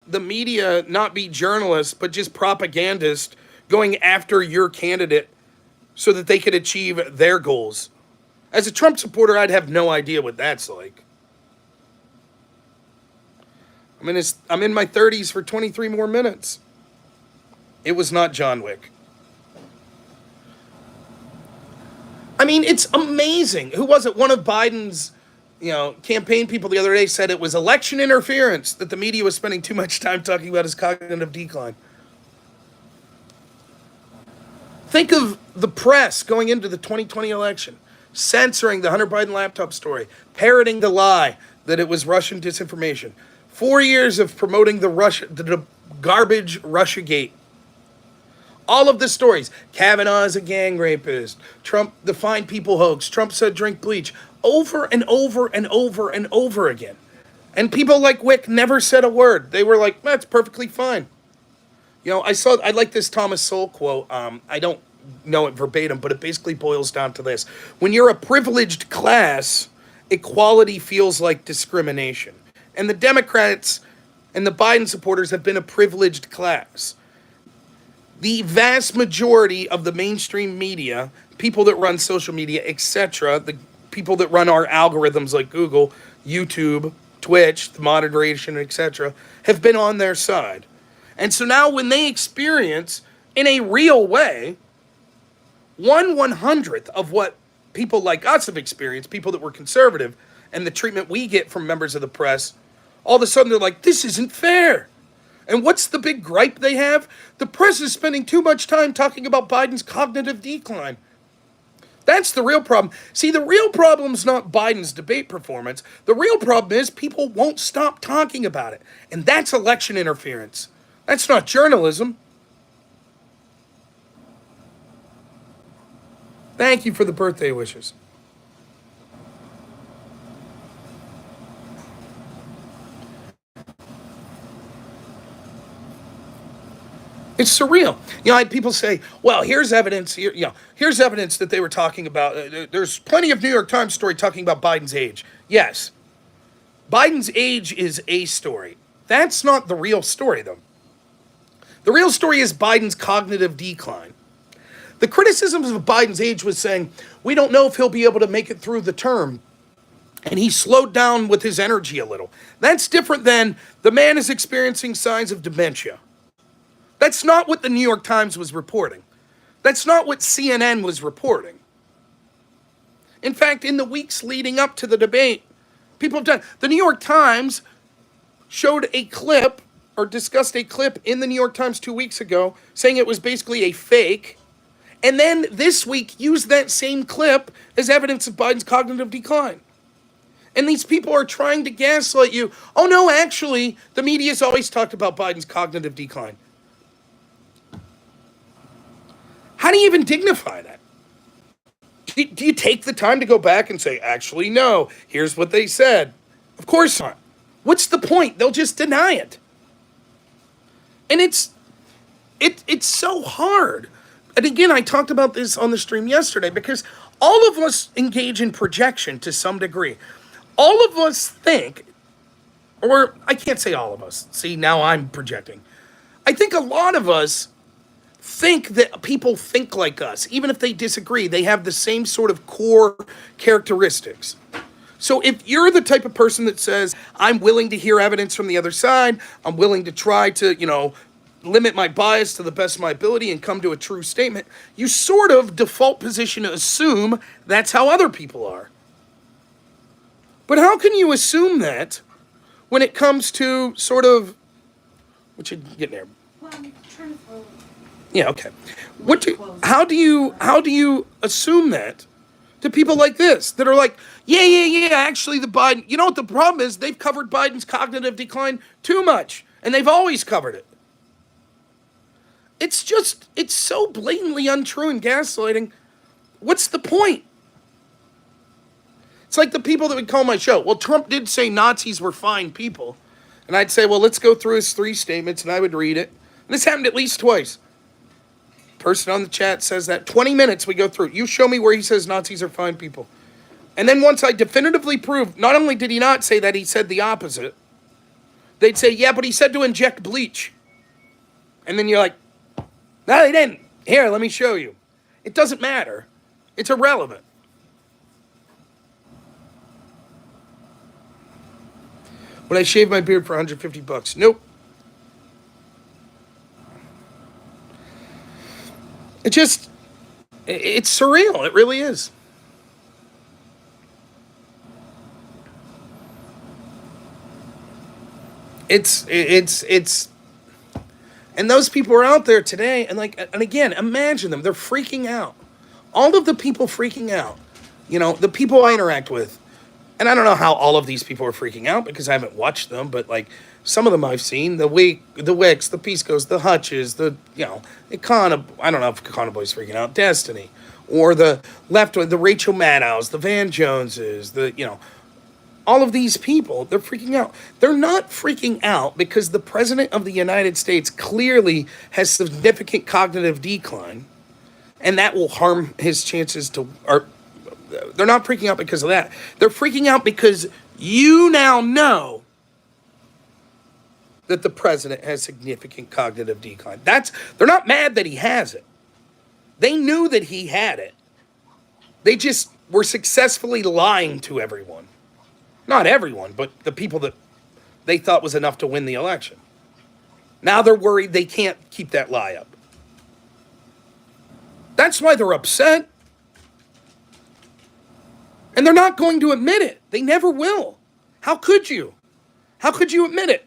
the media not be journalists, but just propagandists going after your candidate so that they could achieve their goals. As a Trump supporter, I'd have no idea what that's like. I'm in my 30s for 23 more minutes. It was not John Wick. I mean, it's amazing. Who was it? One of Biden's, campaign people the other day said it was election interference that the media was spending too much time talking about his cognitive decline. Think of the press going into the 2020 election, censoring the Hunter Biden laptop story, parroting the lie that it was Russian disinformation. 4 years of promoting the garbage Russiagate. All of the stories. Kavanaugh is a gang rapist. Trump, the fine people hoax. Trump said drink bleach. Over and over and over and over again. And people like Wick never said a word. They were like, that's perfectly fine. I like this Thomas Sowell quote. I don't know it verbatim, but it basically boils down to this. When you're a privileged class, equality feels like discrimination. And the Democrats and the Biden supporters have been a privileged class. The vast majority of the mainstream media, people that run social media, etc., the people that run our algorithms like Google, YouTube, Twitch, the moderation, etc., have been on their side. And so now when they experience, in a real way, 1/100th of what people like us have experienced, people that were conservative, and the treatment we get from members of the press, all of a sudden they're like, this isn't fair. And what's the big gripe they have? The press is spending too much time talking about Biden's cognitive decline. That's the real problem. See, the real problem's not Biden's debate performance. The real problem is people won't stop talking about it. And that's election interference. That's not journalism. Thank you for the birthday wishes. It's surreal. People say, well, here's evidence. Here's evidence that they were talking about. There's plenty of New York Times story talking about Biden's age. Yes. Biden's age is a story. That's not the real story, though. The real story is Biden's cognitive decline. The criticisms of Biden's age was saying, we don't know if he'll be able to make it through the term. And he slowed down with his energy a little. That's different than the man is experiencing signs of dementia. That's not what the New York Times was reporting. That's not what CNN was reporting. In fact, in the weeks leading up to the debate, people have done. The New York Times showed a clip or discussed a clip in the New York Times 2 weeks ago saying it was basically a fake. And then this week used that same clip as evidence of Biden's cognitive decline. And these people are trying to gaslight you. Oh no, actually, the media's always talked about Biden's cognitive decline. How do you even dignify that? Do you take the time to go back and say, actually, no, here's what they said? Of course not. What's the point? They'll just deny it. And it's so hard. And again, I talked about this on the stream yesterday because all of us engage in projection to some degree. All of us think, or I can't say all of us. See, now I'm projecting. I think a lot of us think that people think like us. Even if they disagree, they have the same sort of core characteristics. So if you're the type of person that says, I'm willing to hear evidence from the other side, I'm willing to try to, limit my bias to the best of my ability and come to a true statement, you sort of default position to assume that's how other people are. But how can you assume that when it comes to sort of, what you getting there? Well, I'm trying to follow. Yeah, okay. How do you assume that to people like this that are like, yeah, actually the Biden, you know what the problem is? They've covered Biden's cognitive decline too much, and they've always covered it. It's so blatantly untrue and gaslighting. What's the point? It's like the people that would call my show. Well, Trump did say Nazis were fine people. And I'd say, well, let's go through his 3 statements, and I would read it. And this happened at least twice. Person on the chat says that. 20 minutes we go through. You show me where he says Nazis are fine people. And then once I definitively prove, not only did he not say that, he said the opposite. They'd say, yeah, but he said to inject bleach. And then you're like, no, he didn't. Here, let me show you. It doesn't matter. It's irrelevant. Would I shave my beard for $150? Nope. It's surreal. It really is. It's and those people are out there today, and again, imagine them. They're freaking out. All of the people freaking out, the people I interact with, And I don't know how all of these people are freaking out because I haven't watched them, but like some of them I've seen, the Wicks, the Piscos, the Hutches, I don't know if Econoboy's freaking out, Destiny, or the left, the Rachel Maddows, the Van Joneses, all of these people, they're freaking out. They're not freaking out because the president of the United States clearly has significant cognitive decline, and that will harm his chances to, or they're not freaking out because of that. They're freaking out because you now know that the president has significant cognitive decline. They're not mad that he has it. They knew that he had it. They just were successfully lying to everyone. Not everyone, but the people that they thought was enough to win the election. Now they're worried they can't keep that lie up. That's why they're upset. And they're not going to admit it. They never will. How could you? How could you admit it?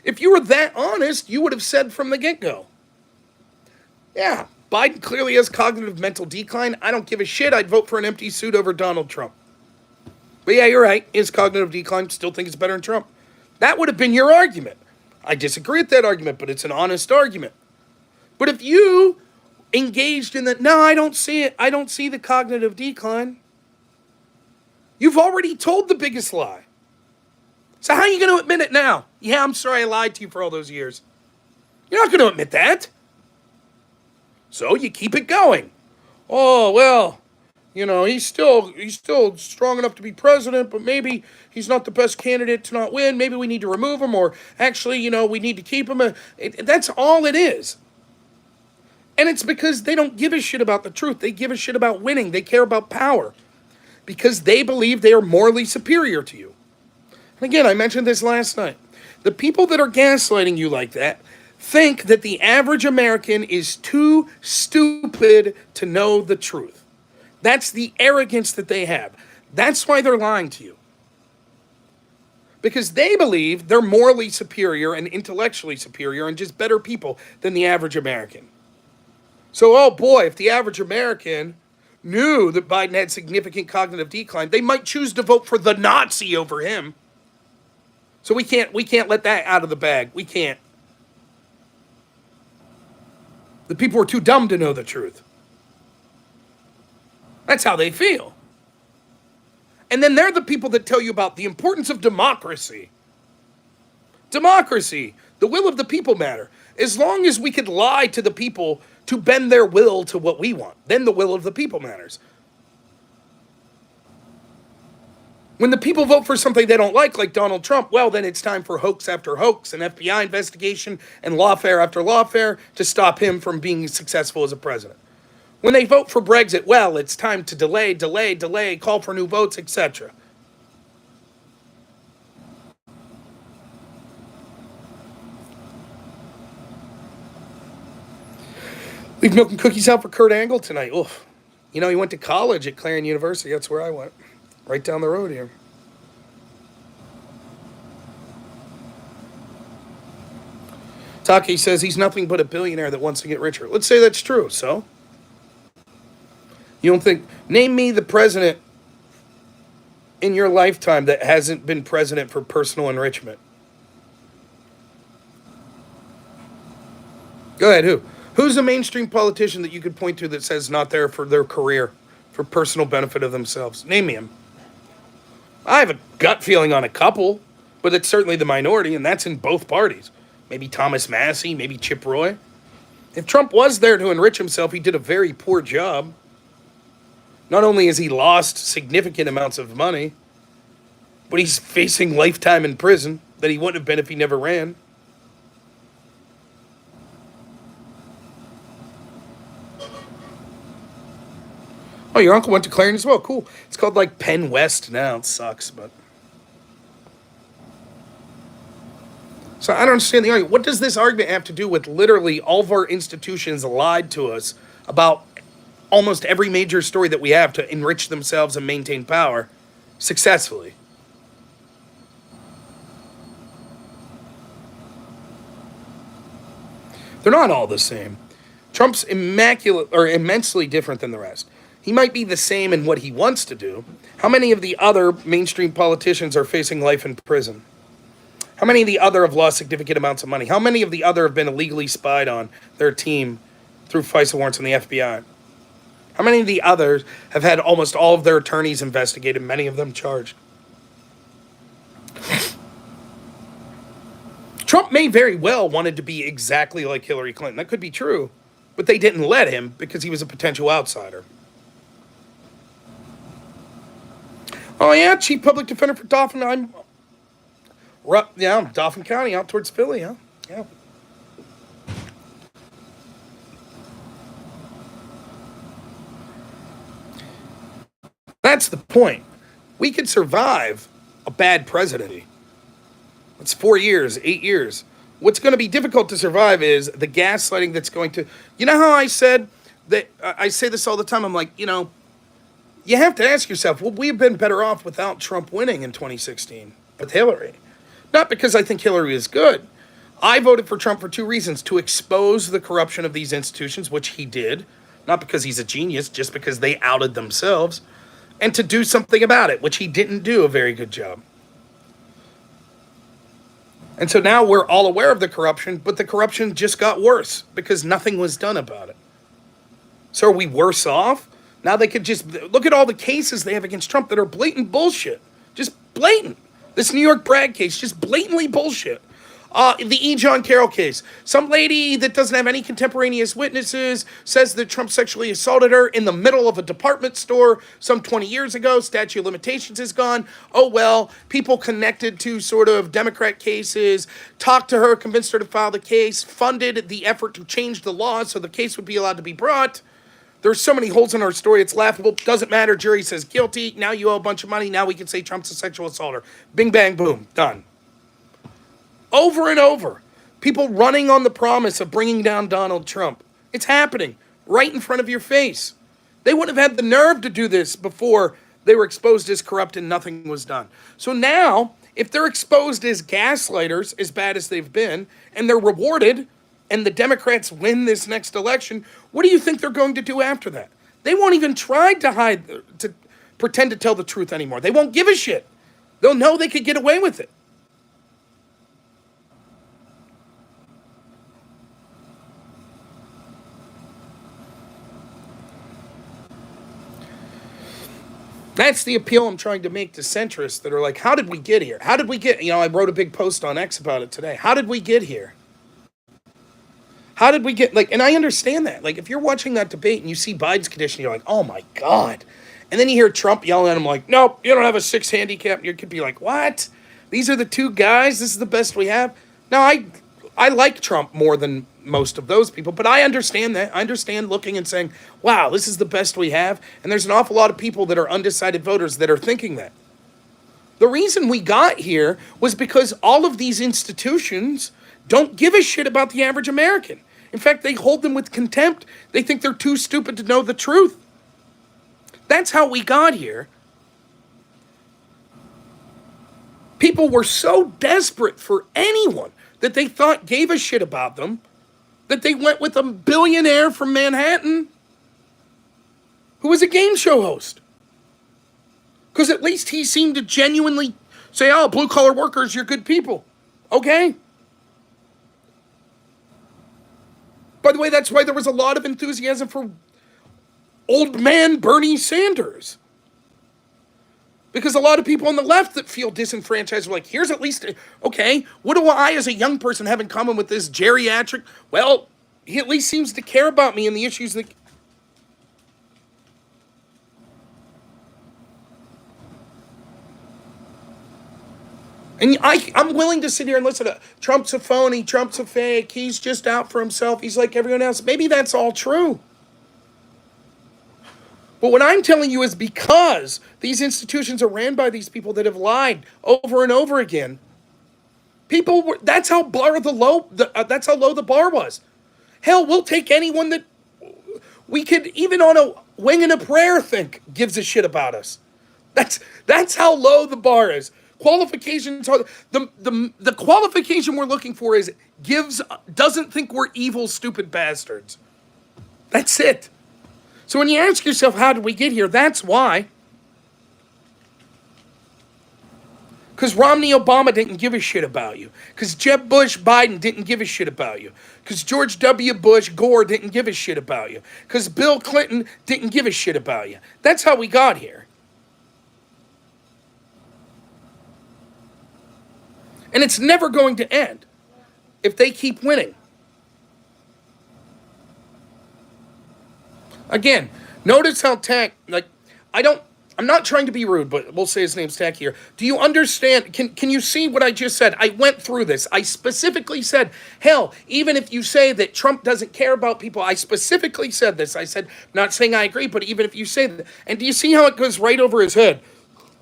If you were that honest, you would have said from the get-go, yeah, Biden clearly has cognitive mental decline. I don't give a shit. I'd vote for an empty suit over Donald Trump. But yeah, you're right. His cognitive decline, still think it's better than Trump. That would have been your argument. I disagree with that argument, but it's an honest argument. But if you engaged in that, no, I don't see it. I don't see the cognitive decline. You've already told the biggest lie. So how are you going to admit it now? Yeah, I'm sorry I lied to you for all those years. You're not going to admit that. So you keep it going. Oh, well, he's still strong enough to be president, but maybe he's not the best candidate to not win. Maybe we need to remove him, or actually, we need to keep him. That's all it is. And it's because they don't give a shit about the truth. They give a shit about winning. They care about power because they believe they are morally superior to you. And again, I mentioned this last night. The people that are gaslighting you like that think that the average American is too stupid to know the truth. That's the arrogance that they have. That's why they're lying to you. Because they believe they're morally superior and intellectually superior and just better people than the average American. So, oh boy, if the average American knew that Biden had significant cognitive decline, they might choose to vote for the Nazi over him. So we can't let that out of the bag. We can't. The people are too dumb to know the truth. That's how they feel. And then they're the people that tell you about the importance of democracy. Democracy, the will of the people matter. As long as we could lie to the people to bend their will to what we want, then the will of the people matters. When the people vote for something they don't like Donald Trump, well, then it's time for hoax after hoax, and FBI investigation, and lawfare after lawfare to stop him from being successful as a president. When they vote for Brexit, well, it's time to delay, call for new votes, etc. Leave milk and cookies out for Kurt Angle tonight. Oof. He went to college at Clarion University. That's where I went. Right down the road here. Taki says he's nothing but a billionaire that wants to get richer. Let's say that's true, so? You don't think... Name me the president in your lifetime that hasn't been president for personal enrichment. Go ahead, who? Who's a mainstream politician that you could point to that says not there for their career, for personal benefit of themselves? Name me him. I have a gut feeling on a couple, but it's certainly the minority, and that's in both parties. Maybe Thomas Massey, maybe Chip Roy. If Trump was there to enrich himself, he did a very poor job. Not only has he lost significant amounts of money, but he's facing lifetime in prison that he wouldn't have been if he never ran. Oh, your uncle went to Clarion as well. Cool. It's called like Penn West now. It sucks, but... So I don't understand the argument. What does this argument have to do with literally all of our institutions lied to us about almost every major story that we have to enrich themselves and maintain power successfully? They're not all the same. Trump's immensely different than the rest. He might be the same in what he wants to do. How many of the other mainstream politicians are facing life in prison? How many of the other have lost significant amounts of money? How many of the other have been illegally spied on their team through FISA warrants and the FBI? How many of the others have had almost all of their attorneys investigated, many of them charged? Trump may very well wanted to be exactly like Hillary Clinton. That could be true. But they didn't let him because he was a potential outsider. Oh, yeah, chief public defender for Dauphin. Dauphin County, out towards Philly, huh? Yeah. That's the point. We could survive a bad presidency. It's 4 years, 8 years. What's going to be difficult to survive is the gaslighting that's going to... You know how I said that... I say this all the time. I'm like, you have to ask yourself, would we have been better off without Trump winning in 2016 with Hillary? Not because I think Hillary is good. I voted for Trump for two reasons. To expose the corruption of these institutions, which he did. Not because he's a genius, just because they outed themselves. And to do something about it, which he didn't do a very good job. And so now we're all aware of the corruption, but the corruption just got worse because nothing was done about it. So are we worse off? Now they could just look at all the cases they have against Trump that are blatant bullshit. Just blatant. This New York Bragg case, just blatantly bullshit. The E. John Carroll case. Some lady that doesn't have any contemporaneous witnesses says that Trump sexually assaulted her in the middle of a department store some 20 years ago. Statute of limitations is gone. Oh, well, people connected to sort of Democrat cases talked to her, convinced her to file the case, funded the effort to change the law so the case would be allowed to be brought. There's so many holes in our story, it's laughable. Doesn't matter. Jury says guilty. Now you owe a bunch of money. Now we can say Trump's a sexual assaulter. Bing, bang, boom. Done. Over and over. People running on the promise of bringing down Donald Trump. It's happening right in front of your face. They wouldn't have had the nerve to do this before they were exposed as corrupt and nothing was done. So now, if they're exposed as gaslighters, as bad as they've been, and they're rewarded, and the Democrats win this next election, what do you think they're going to do after that? They won't even try to pretend to tell the truth anymore. They won't give a shit. They'll know they could get away with it. That's the appeal I'm trying to make to centrists that are like, how did we get here? How did we get... I wrote a big post on X about it today. How did we get here? How did we get... and I understand that. If you're watching that debate and you see Biden's condition, you're like, oh my God. And then you hear Trump yelling at him like, nope, you don't have a 6 handicap. And you could be like, what? These are the two guys? This is the best we have? Now, I like Trump more than most of those people, but I understand that. I understand looking and saying, wow, this is the best we have. And there's an awful lot of people that are undecided voters that are thinking that. The reason we got here was because all of these institutions don't give a shit about the average American. In fact, they hold them with contempt. They think they're too stupid to know the truth. That's how we got here. People were so desperate for anyone that they thought gave a shit about them that they went with a billionaire from Manhattan who was a game show host. Because at least he seemed to genuinely say, oh, blue-collar workers, you're good people. Okay. By the way, that's why there was a lot of enthusiasm for old man Bernie Sanders. Because a lot of people on the left that feel disenfranchised are like, here's at least, okay, what do I as a young person have in common with this geriatric? Well, he at least seems to care about me and the issues that... And I'm willing to sit here and listen to Trump's a phony, Trump's a fake, he's just out for himself, he's like everyone else. Maybe that's all true. But what I'm telling you is because these institutions are ran by these people that have lied over and over again, that's how low the bar was. Hell, we'll take anyone that we could, even on a wing and a prayer, think gives a shit about us. That's how low the bar is. Qualifications are the qualification we're looking for is doesn't think we're evil, stupid bastards. That's it. So when you ask yourself, how did we get here? That's why. Because Romney Obama didn't give a shit about you. Because Jeb Bush Biden didn't give a shit about you. Because George W. Bush Gore didn't give a shit about you. Because Bill Clinton didn't give a shit about you. That's how we got here. And it's never going to end if they keep winning. Again, notice how I'm not trying to be rude, but we'll say his name's Tack here. Do you understand? Can you see what I just said? I went through this. I specifically said, hell, even if you say that Trump doesn't care about people, I specifically said this. I said, not saying I agree, but even if you say that, and do you see how it goes right over his head?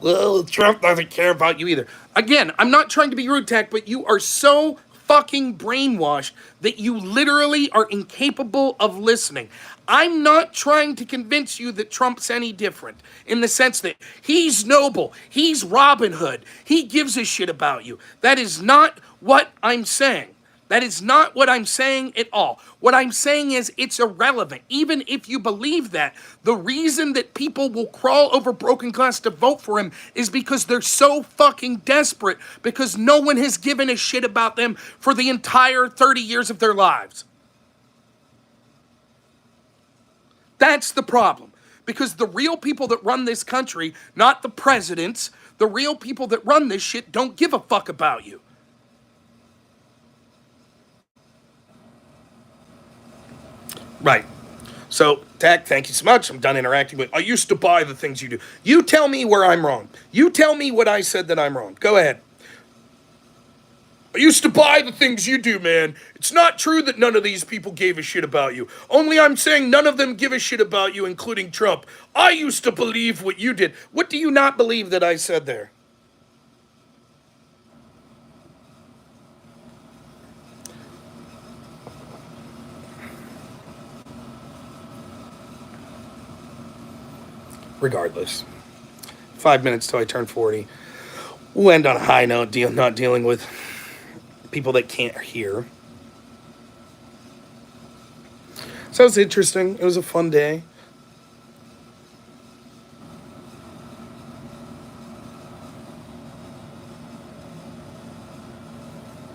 Well, Trump doesn't care about you either. Again, I'm not trying to be rude, Tack, but you are so fucking brainwashed that you literally are incapable of listening. I'm not trying to convince you that Trump's any different in the sense that he's noble, he's Robin Hood, he gives a shit about you. That is not what I'm saying. That is not what I'm saying at all. What I'm saying is it's irrelevant. Even if you believe that, the reason that people will crawl over broken glass to vote for him is because they're so fucking desperate because no one has given a shit about them for the entire 30 years of their lives. That's the problem. Because the real people that run this country, not the presidents, the real people that run this shit don't give a fuck about you. Right. So, Tack, thank you so much. I'm done interacting with. I used to buy the things you do. You tell me where I'm wrong. You tell me what I said that I'm wrong. Go ahead. I used to buy the things you do, man. It's not true that none of these people gave a shit about you. Only I'm saying none of them give a shit about you, including Trump. I used to believe what you did. What do you not believe that I said there? Regardless. 5 minutes till I turn 40. We'll end on a high note, not dealing with people that can't hear. So it was interesting. It was a fun day.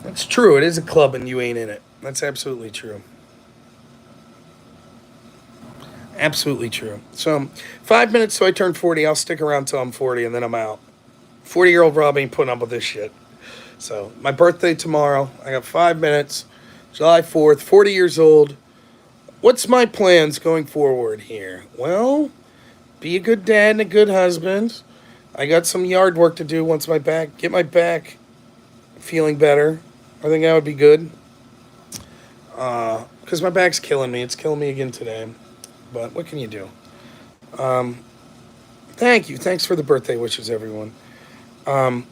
That's true. It is a club and you ain't in it. That's absolutely true. Absolutely true. So 5 minutes till I turn 40. I'll stick around till I'm 40 and then I'm out. 40-year-old Rob ain't putting up with this shit. So my birthday tomorrow. I got 5 minutes. July 4th, 40 years old. What's my plans going forward here? Well, be a good dad and a good husband. I got some yard work to do once get my back feeling better. I think that would be good. Because my back's killing me. It's killing me again today. But what can you do? Thank you. Thanks for the birthday wishes, everyone. I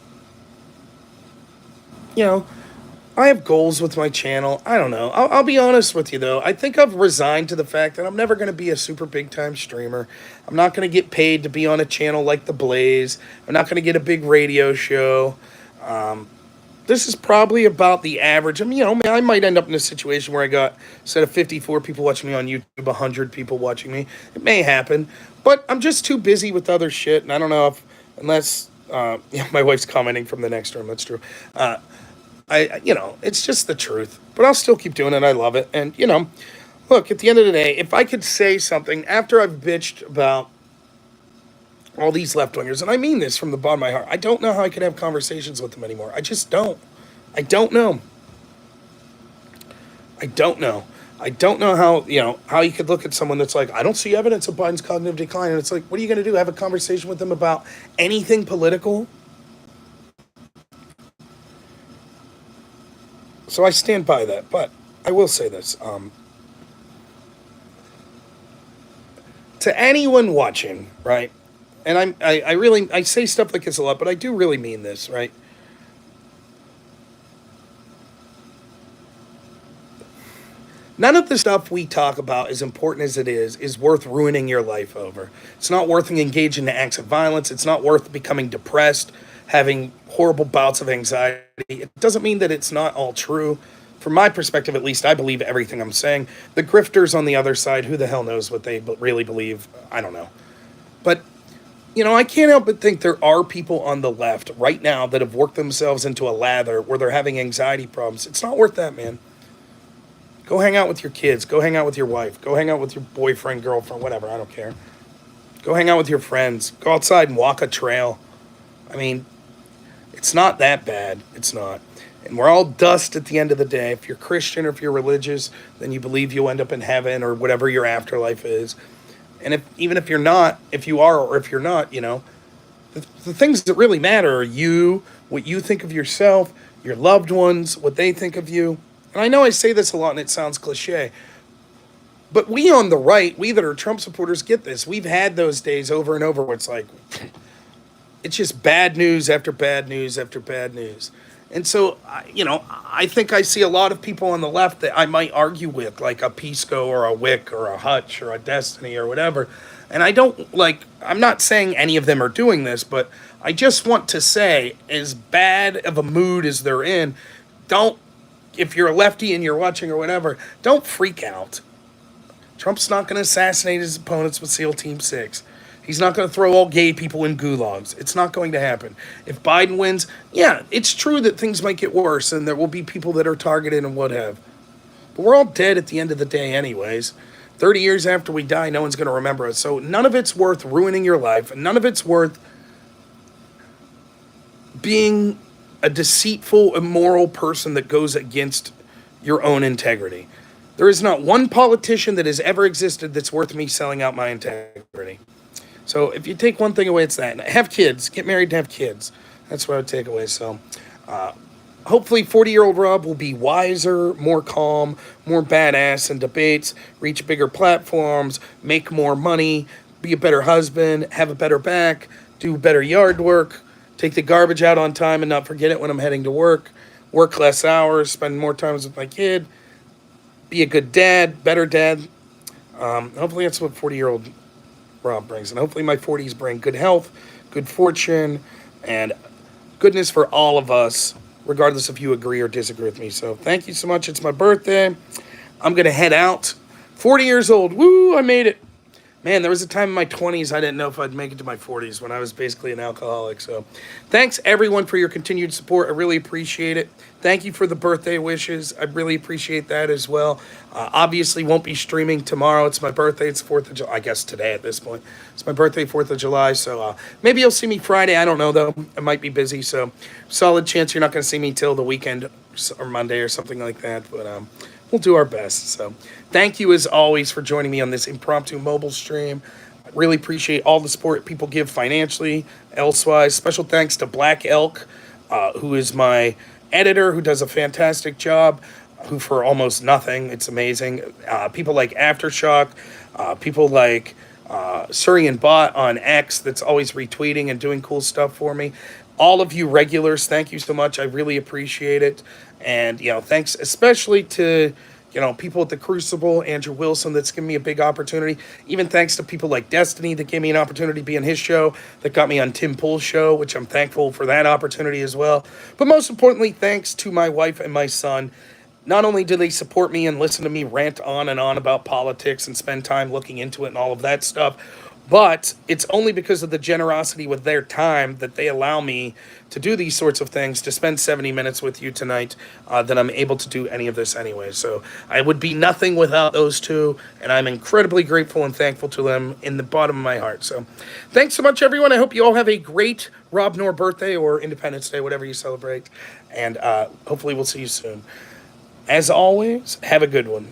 have goals with my channel. I don't know. I'll be honest with you, though. I think I've resigned to the fact that I'm never going to be a super big-time streamer. I'm not going to get paid to be on a channel like The Blaze. I'm not going to get a big radio show. This is probably about the average. I mean, I might end up in a situation where I got, instead of 54 people watching me on YouTube, 100 people watching me. It may happen. But I'm just too busy with other shit. And I don't know unless my wife's commenting from the next room. That's true. It's just the truth. But I'll still keep doing it. I love it. And, look, at the end of the day, if I could say something after I've bitched about all these left-wingers, and I mean this from the bottom of my heart, I don't know how I can have conversations with them anymore. I just don't. I don't know. I don't know. I don't know how you could look at someone that's like, I don't see evidence of Biden's cognitive decline. And it's like, what are you going to do? Have a conversation with them about anything political? So I stand by that. But I will say this. To anyone watching, right? And I say stuff like this a lot, but I do really mean this, right? None of the stuff we talk about, as important as it is worth ruining your life over. It's not worth engaging in acts of violence. It's not worth becoming depressed, having horrible bouts of anxiety. It doesn't mean that it's not all true. from my perspective at least, I believe everything I'm saying. The grifters on the other side, who the hell knows what they really believe? I don't know. But, I can't help but think there are people on the left right now that have worked themselves into a lather where they're having anxiety problems. It's not worth that, man. Go hang out with your kids. Go hang out with your wife. Go hang out with your boyfriend, girlfriend, whatever. I don't care. Go hang out with your friends. Go outside and walk a trail. I mean, it's not that bad. It's not. And we're all dust at the end of the day. If you're Christian or if you're religious, then you believe you'll end up in heaven or whatever your afterlife is. And even if you're not, if you are or if you're not, the things that really matter are you, what you think of yourself, your loved ones, what they think of you. And I know I say this a lot and it sounds cliche, but we on the right, we that are Trump supporters, get this. We've had those days over and over where it's like, it's just bad news after bad news after bad news. And so, I think I see a lot of people on the left that I might argue with, like a Pisco or a Wick or a Hutch or a Destiny or whatever. And I'm not saying any of them are doing this, but I just want to say, as bad of a mood as they're in, if you're a lefty and you're watching or whatever, don't freak out. Trump's not going to assassinate his opponents with SEAL Team 6. He's not going to throw all gay people in gulags. It's not going to happen. If Biden wins, yeah, it's true that things might get worse and there will be people that are targeted and what have. But we're all dead at the end of the day anyways. 30 years after we die, no one's going to remember us. So none of it's worth ruining your life. And none of it's worth being a deceitful, immoral person that goes against your own integrity. There is not one politician that has ever existed that's worth me selling out my integrity. So if you take one thing away, it's that. Have kids. Get married and have kids. That's what I would take away. So hopefully 40-year-old Rob will be wiser, more calm, more badass in debates, reach bigger platforms, make more money, be a better husband, have a better back, do better yard work, take the garbage out on time and not forget it when I'm heading to work less hours, spend more time with my kid, be a good dad, better dad. Hopefully that's what 40-year-old Rob brings. And hopefully my 40s bring good health, good fortune, and goodness for all of us, regardless if you agree or disagree with me. So thank you so much. It's my birthday. I'm going to head out. 40 years old. Woo, I made it. Man, there was a time in my 20s I didn't know if I'd make it to my 40s when I was basically an alcoholic. So thanks, everyone, for your continued support. I really appreciate it. Thank you for the birthday wishes. I really appreciate that as well. Obviously, won't be streaming tomorrow. It's my birthday. It's 4th of July. I guess today at this point. It's my birthday, 4th of July. So maybe you'll see me Friday. I don't know, though. I might be busy. So solid chance you're not going to see me till the weekend or Monday or something like that. But we'll do our best. So thank you, as always, for joining me on this impromptu mobile stream. I really appreciate all the support people give financially, elsewise. Special thanks to Black Elk, who is my editor, who does a fantastic job, who for almost nothing, it's amazing. People like Aftershock, people like Surian Bot on X that's always retweeting and doing cool stuff for me. All of you regulars, thank you so much. I really appreciate it. And, thanks especially to, people at the Crucible, Andrew Wilson, that's given me a big opportunity. Even thanks to people like Destiny that gave me an opportunity to be on his show, that got me on Tim Pool's show, which I'm thankful for that opportunity as well. But most importantly, thanks to my wife and my son. Not only do they support me and listen to me rant on and on about politics and spend time looking into it and all of that stuff, but it's only because of the generosity with their time that they allow me to do these sorts of things, to spend 70 minutes with you tonight, that I'm able to do any of this anyway. So I would be nothing without those two, and I'm incredibly grateful and thankful to them in the bottom of my heart. So thanks so much, everyone. I hope you all have a great Rob Noor birthday or Independence Day, whatever you celebrate, and hopefully we'll see you soon. As always, have a good one.